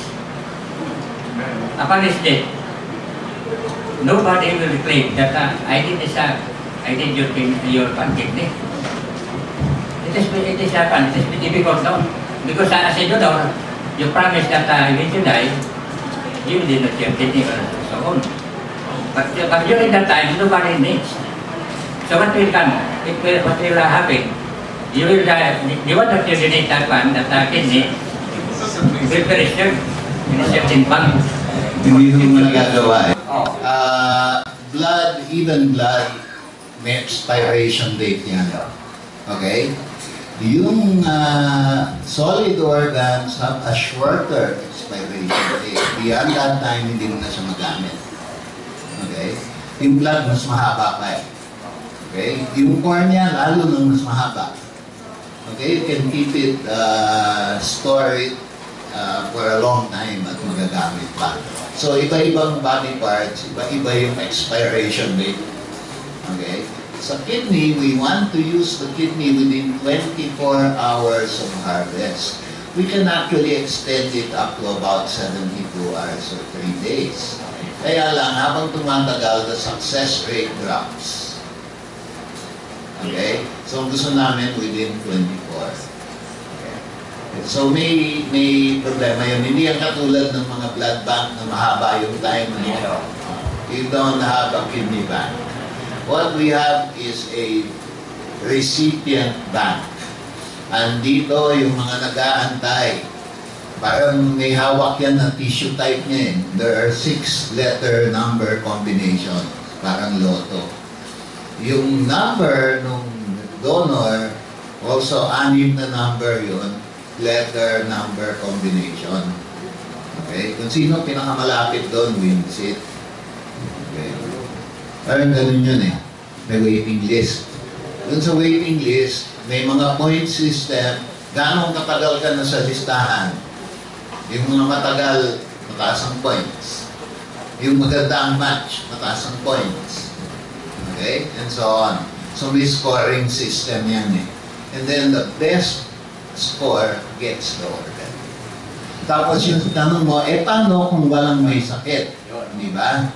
Upon his death, nobody will claim that I did your kidney. It is happened. It is difficult now because as a donor, you promise that when you die, you did not your kidney or so on. But during that time, nobody needs. So what will come? What will happen? You will die. The one that you donate that one, that kidney, will perish there in a certain bank. Hindi mo nagagawa eh. Even blood, may expiration date yan. Okay? Yung solid organs have a shorter expiration date. Beyond that time, hindi mo na siya magamit. Okay? Yung blood, mas mahaba pa eh. Okay? Yung cornea, lalo nang mas mahaba. Okay? You can keep it, store it for a long time at magagamit pa. So, iba-ibang body parts, iba-iba yung expiration date. Okay? Sa kidney, we want to use the kidney within 24 hours of harvest. We can actually extend it up to about 72 hours or 3 days. Kaya lang, habang tumatagal, the success rate drops. Okay? So, gusto namin within 24. So may problema yun. Hindi yan katulad ng mga blood bank na mahaba yung time. You don't have a kidney bank. What we have is a recipient bank. Andito yung mga nag-aantay. Parang may hawak yan na tissue type niya eh. There are 6-letter number combination. Parang loto. Yung number nung donor, also 6 na number yun. Letter, number, combination. Okay? Kung sino pinakamalapit doon, wins it. Okay? Parang ganun yun eh. May waiting list. Doon sa waiting list, may mga point system. Gaano katagal ka na sa listahan? Yung mga matagal, mataas ang points. Yung maganda ang match, mataas ang points. Okay? And so on. So may scoring system yan eh. And then the best score gets the organ. Tapos yung tanong mo, paano kung walang may sakit? Di ba?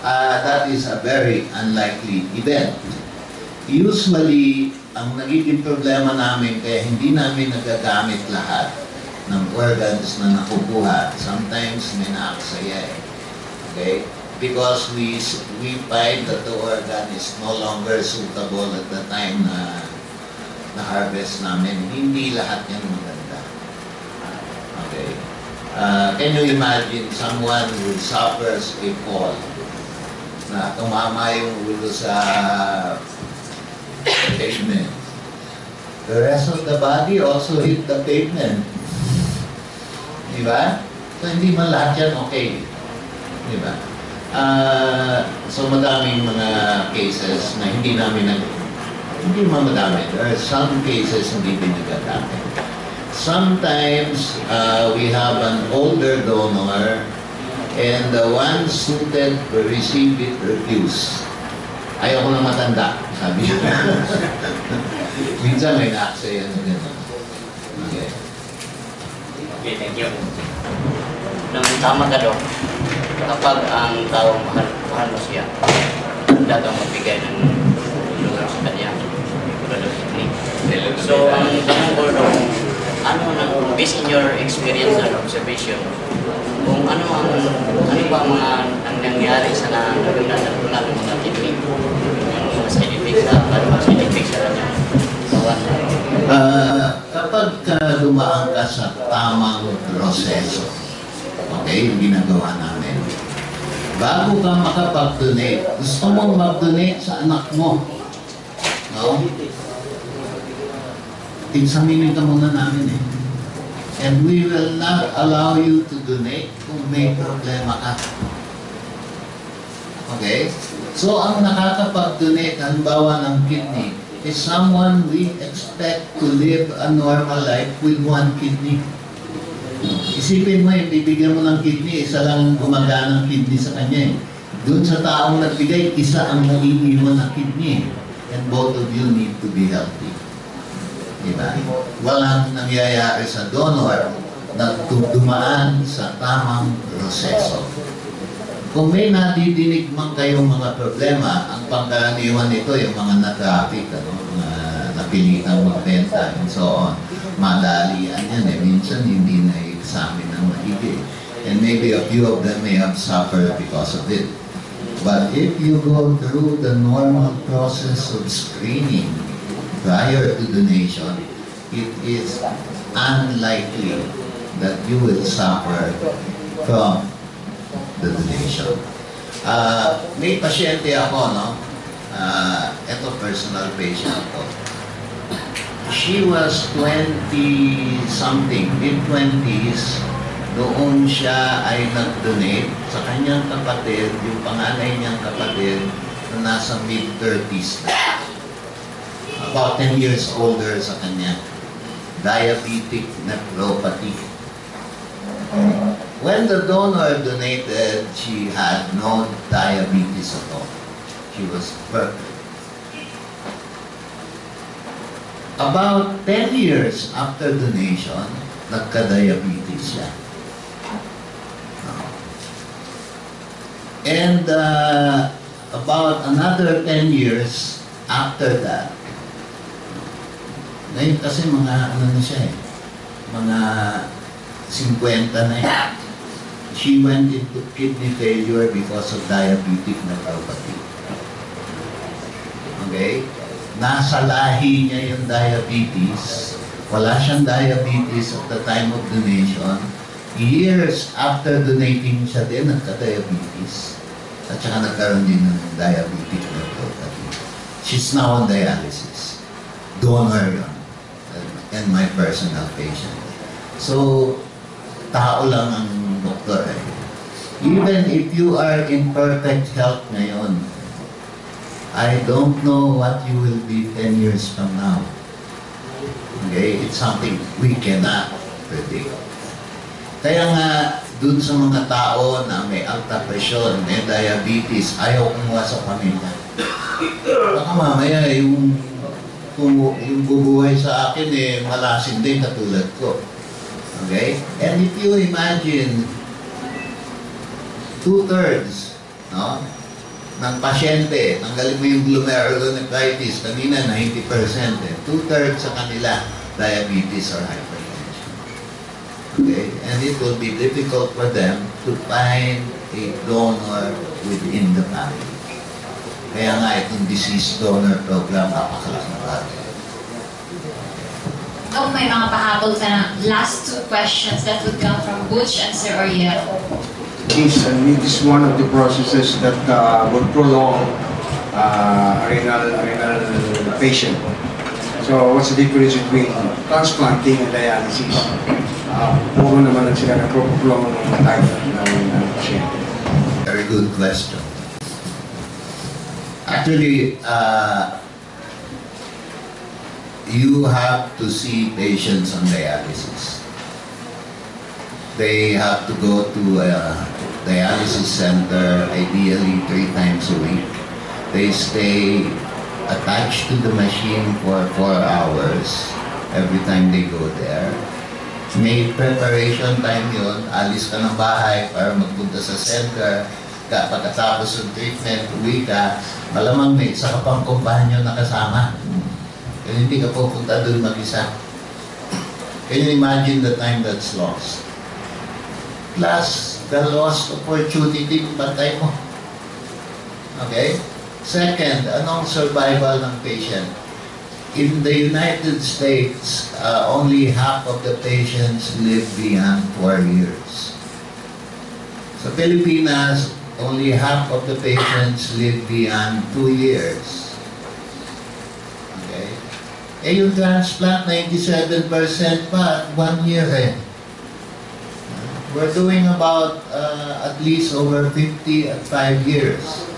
That is a very unlikely event. Usually, ang nagiging problema namin, kaya hindi namin nagagamit lahat ng organs na nakukuha. Sometimes may naaksaya eh. Okay? Because we find that the organ is no longer suitable at the time na harvest namin. Hindi lahat yan maganda. Okay. Can you imagine someone who suffers a fall na tumama yung ulo sa pavement? The rest of the body also hit the pavement. Diba? So hindi man lahat yan okay. Diba? So madaming mga cases na hindi namin hindi madami. There are some cases hindi pinagagamit. Sometimes we have an older donor And the ones suited to receive it refuse. Ayaw ko na matanda, sabi niya. Minsan may na-access yan. Okay. Okay, thank you. Nang tama ka doon, kapag ang tao mahal mo siya, handa kang magbigay ng lugar sa kanya. So, ang tanong ko doon, based on your experience and observation, kung ano ba mga ang nangyari sa natutunan ng mga kidney, yung mga side effects sa kanya. Kapag dumaan ka sa tamang proseso, okay, yung ginagawa namin, bago ka makapag-donate, gusto mong mag-donate sa anak mo, no? Examinin ka muna namin eh. And we will not allow you to donate kung may problema ka. Okay? So, ang nakakapag-donate, halimbawa ng kidney, is someone we expect to live a normal life with one kidney. Isipin mo, bibigyan mo ng kidney, isa lang gumagana ng kidney sa kanya eh. Doon sa taong nagbigay, isa ang naiiwan ng kidney. And both of you need to be healthy. Diba? Walang nangyayari sa donor na dumaan sa tamang proseso. Kung may nadidinig man kayong mga problema, ang pangkaraniwan nito yung mga na-traffic, napilitang magbenta, and so on. Madalian yan eh. Minsan hindi na-examine ng maigi. And maybe a few of them may have suffered because of it. But if you go through the normal process of screening prior to donation, it is unlikely that you will suffer from the donation. May pasyente ako, no? Ito personal patient ko. She was 20-something, mid-20s, doon siya ay nag-donate sa kanyang kapatid, yung panganay niyang kapatid na nasa mid-30s na. About 10 years older sa kanya. Diabetic nephropathy. When the donor donated, she had no diabetes at all. She was perfect. About 10 years after donation, nagka-diabetes siya. And about another 10 years after that, ngayon kasi mga ano na siya eh, mga 50 na yan. She went into kidney failure because of diabetic nephropathy. Okay? Nasa lahi niya yung diabetes. Wala siyang diabetes at the time of donation. Years after donating siya din, nagka-diabetes. At saka nagkaroon din ng diabetic nephropathy. She's now on dialysis. Donor yun. And my personal patient. So, tao lang ang doktor eh. Even if you are in perfect health ngayon, I don't know what you will be 10 years from now. Okay? It's something we cannot predict. Kaya nga, dun sa mga tao na may alta presyon, may diabetes, ayaw kumuha sa pamilya. Baka mamaya yung bubuhay sa akin eh, malasin din katulad ko. Okay? And if you imagine 2/3, no, ng pasyente, tanggalin mo yung glomerulonephritis, kanina 90%, 2/3 sa kanila, diabetes or hypertension. Okay? And it will be difficult for them to find a donor within the family. Kaya nga itong disease donor program, napakalaking bagay. Oh, may mga pahabol ka na. Last two questions that would come from Butch and Sir Oriel. This is one of the processes that would prolong renal patient. So what's the difference between transplanting and dialysis? Puro naman sila nagpo-prolong ng time ng pasyente. Very good question. Actually, you have to see patients on dialysis. They have to go to dialysis center, ideally 3 times a week. They stay attached to the machine for 4 hours every time they go there. May preparation time yun, alis ka ng bahay para magpunta sa center. Pagkatapos ng treatment, uwi ka, malamang may isa ka pang kumpanyo na kasama. Kaya hindi ka pupunta doon mag-isa. Can you imagine the time that's lost? Plus, the lost opportunity ng bantay mo. Okay? Second, anong survival ng patient? In the United States, only half of the patients live beyond 4 years. Sa Pilipinas, only half of the patients live beyond 2 years. Okay? Eh yung transplant, 97% pa at 1 year eh. We're doing about at least over 50 at 5 years.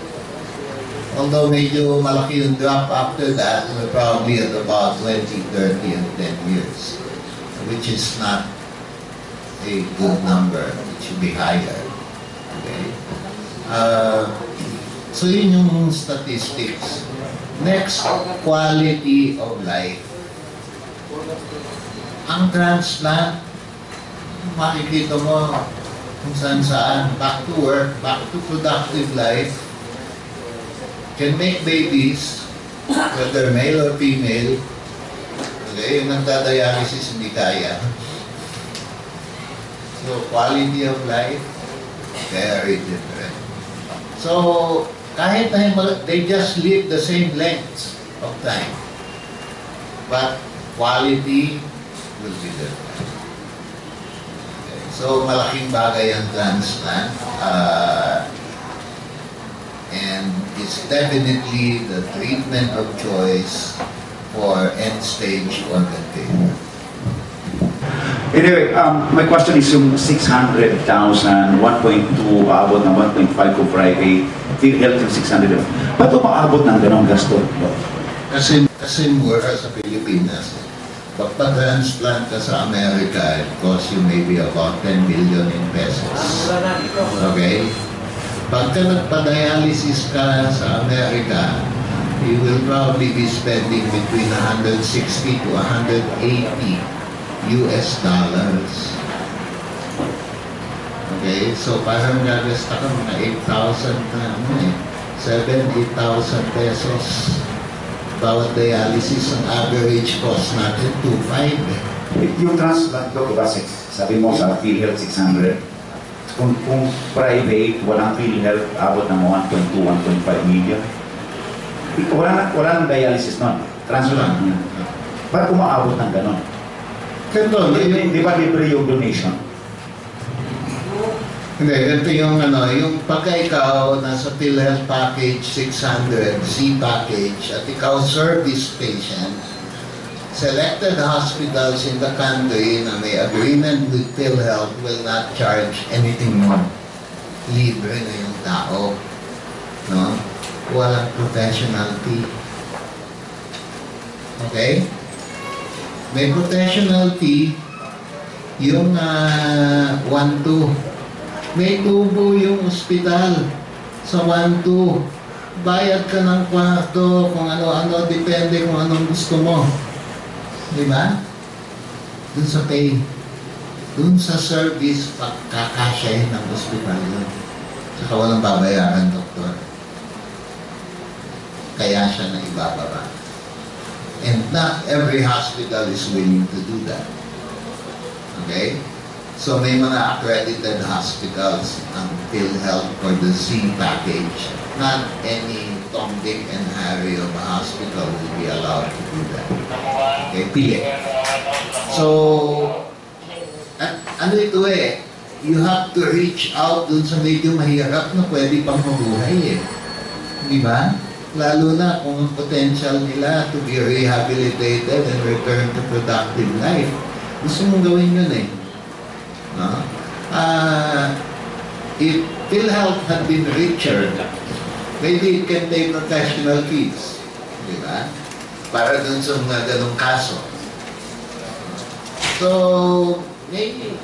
Although medyo malaki yung drop after that, we're probably at about 20, 30, and 10 years, which is not a good number. It should be higher. Okay? So yun yung statistics. Next, quality of life. Ang transplant, makikita mo kung saan-saan, back to work, back to productive life, can make babies, whether male or female. Okay, yung nagdadialysis hindi kaya. So, quality of life, very different. So, kahit na they just live the same length of time, but quality will be different. Okay, so, malaking bagay ang transplant. And it's definitely the treatment of choice for end-stage organ failure. Anyway, my question is yung 600,000, 1.2, aabot ng 1.5 ko private, PhilHealth yung 600. Ba't umaabot ng ganong gasto? Kasi mura sa Pilipinas. Pagpa-transplant ka sa Amerika, it costs you maybe about 10 million in pesos. Okay? Pagka nagpa-dialysis ka sa Amerika, you will probably be spending between 160 to 180 US dollars. Okay, so parang gagasta ka mga 8,000 na 7,000-8,000 pesos. Bawat dialysis, ang average cost natin 2,500. Yung transplant ko, sabi mo sa PhilHealth 600, kung private, walang PhilHealth, abot ng 1.2, 1.5 million. Wala nang dialysis nun. Transplant niya. Ba't umaabot ng ganon? Di ba libre yung donation? Hindi, ito yung yung pagka ikaw nasa PhilHealth package 600, C package, at ikaw service patient, selected hospitals in the country na may agreement with PhilHealth will not charge anything more. Libre na yung tao. No? Walang professional fee. Okay? May professional fee yung 1-2. May tubo yung ospital sa 1-2. Bayad ka ng kwarto, kung ano-ano, depende kung anong gusto mo. Diba? Dun sa pay. Dun sa service, pagkakasyahin ng ospital yun. Saka walang babayaran, doktor. Kaya siya na ibababa. And not every hospital is willing to do that. Okay? So may mga accredited hospitals ang PhilHealth for the C package. Not any Tom, Dick, and Harry of a hospital will be allowed to do that. Okay, PIA. So, ano ito eh, you have to reach out dun sa medyo mahirap na pwede pang mabuhay eh. Di ba? Lalo na kung ang potential nila to be rehabilitated and return to productive life. Gusto mong gawin yun eh. No? If PhilHealth had been richer, maybe it can take professional fees. Di ba? Para dun sa mga ganong kaso. So, maybe,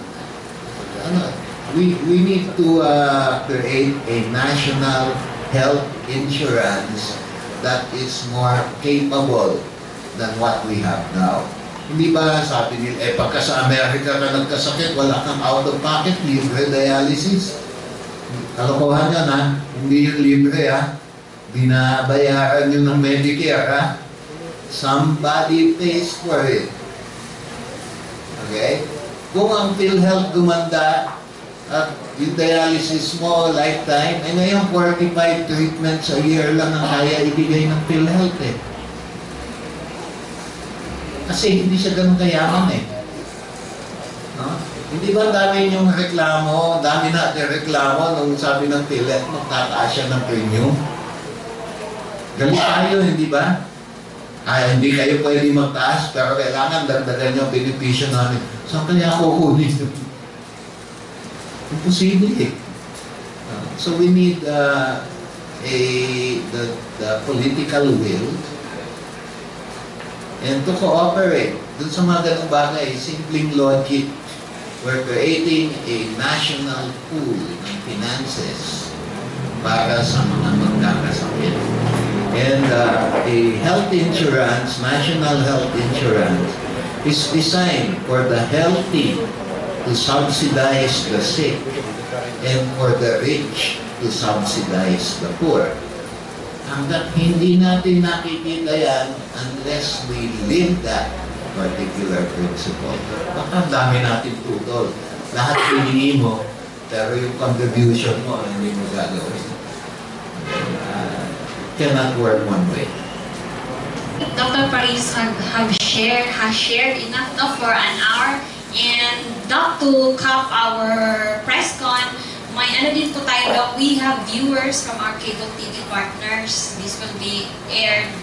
we need to create a national health insurance that is more capable than what we have now. Hindi ba sabi nila, pagka sa Amerika ka nagkasakit, wala kang out of pocket, libre dialysis. Kalokohan yan ha, hindi yun libre ha. Binabayaran yun ng Medicare ha. Somebody pays for it. Okay? Kung ang PhilHealth gumanda at yung dialysis mo lifetime, ngayon 45 treatments a year lang ang kaya ibigay ng PhilHealth eh. Kasi hindi siya ganun kayaman eh. No? Hindi ba dami yung reklamo, dami natin reklamo nung sabi ng PhilHealth, magtataas siya ng premium? Galit tayo, hindi ba? Hindi kayo pwede magtaas, pero kailangan dagdagan yung benepisyo namin. Saan kaya ako kunin? Imposible eh. So we need the political will and to cooperate. Dun sa mga ganong bagay, simpleng logic, we're creating a national pool ng finances para sa mga magkakasakit. And a health insurance, national health insurance, is designed for the healthy to subsidize the sick and for the rich to subsidize the poor. Hanggat hindi natin nakikita yan unless we live that particular principle. Baka dami natin tutol. Lahat piliin mo, pero yung contribution mo, hindi mo gagawin. Cannot work one way. Dr. Paris has shared enough for an hour. And Doc, to cap our press con, may ano din po tayo, Doc, we have viewers from our cable TV partners. This will be aired,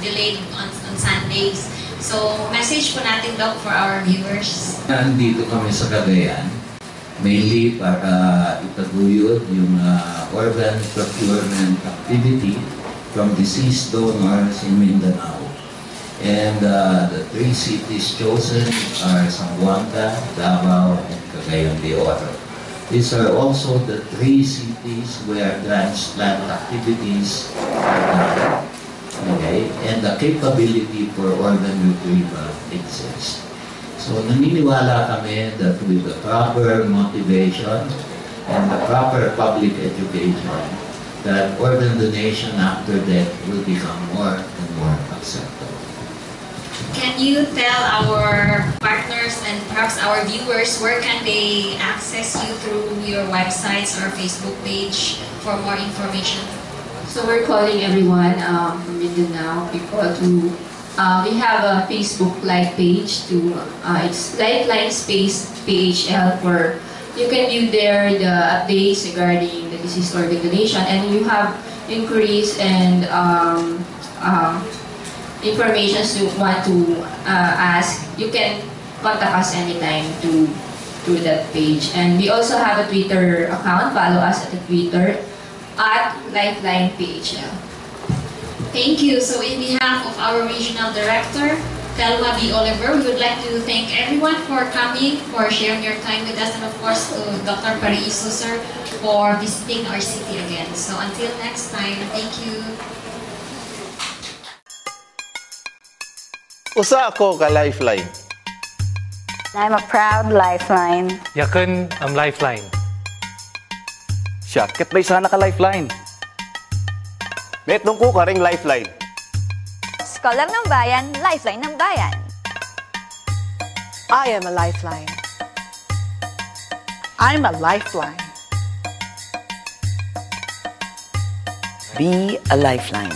delayed on Sundays. So, message po natin, Doc, for our viewers. Nandito kami sa Cagayan, mainly para itaguyod yung organ procurement activity from deceased donors in Mindanao. And the three cities chosen are Zamboanga, Davao, and Cagayan de Oro. These are also the three cities where transplant activities are done. Okay? And the capability for organ retrieval exists. So naniniwala kami that with the proper motivation and the proper public education, that organ donation after death will become more and more acceptable. Can you tell our partners and perhaps our viewers where can they access you through your websites or Facebook page for more information? So we're calling everyone from Mindanao people to, we have a Facebook live page to, it's Lifeline Space PHL, where you can view there the updates regarding the deceased organ donation, and you have inquiries and information you want to ask, you can contact us anytime through that page. And we also have a Twitter account. Follow us at the Twitter at Lifeline PHL. Thank you. So in behalf of our Regional Director, Thelma B. Oliver, we would like to thank everyone for coming, for sharing your time with us, and of course to Dr. Pariso, sir, for visiting our city again. So until next time, thank you. Usa ako ka Lifeline. I'm a proud Lifeline. Yakin ang Lifeline. Siya, ket bay sana ka Lifeline. Metnong ko ka ring Lifeline. Scholar ng Bayan, Lifeline ng Bayan. I am a Lifeline. I'm a Lifeline. Be a Lifeline.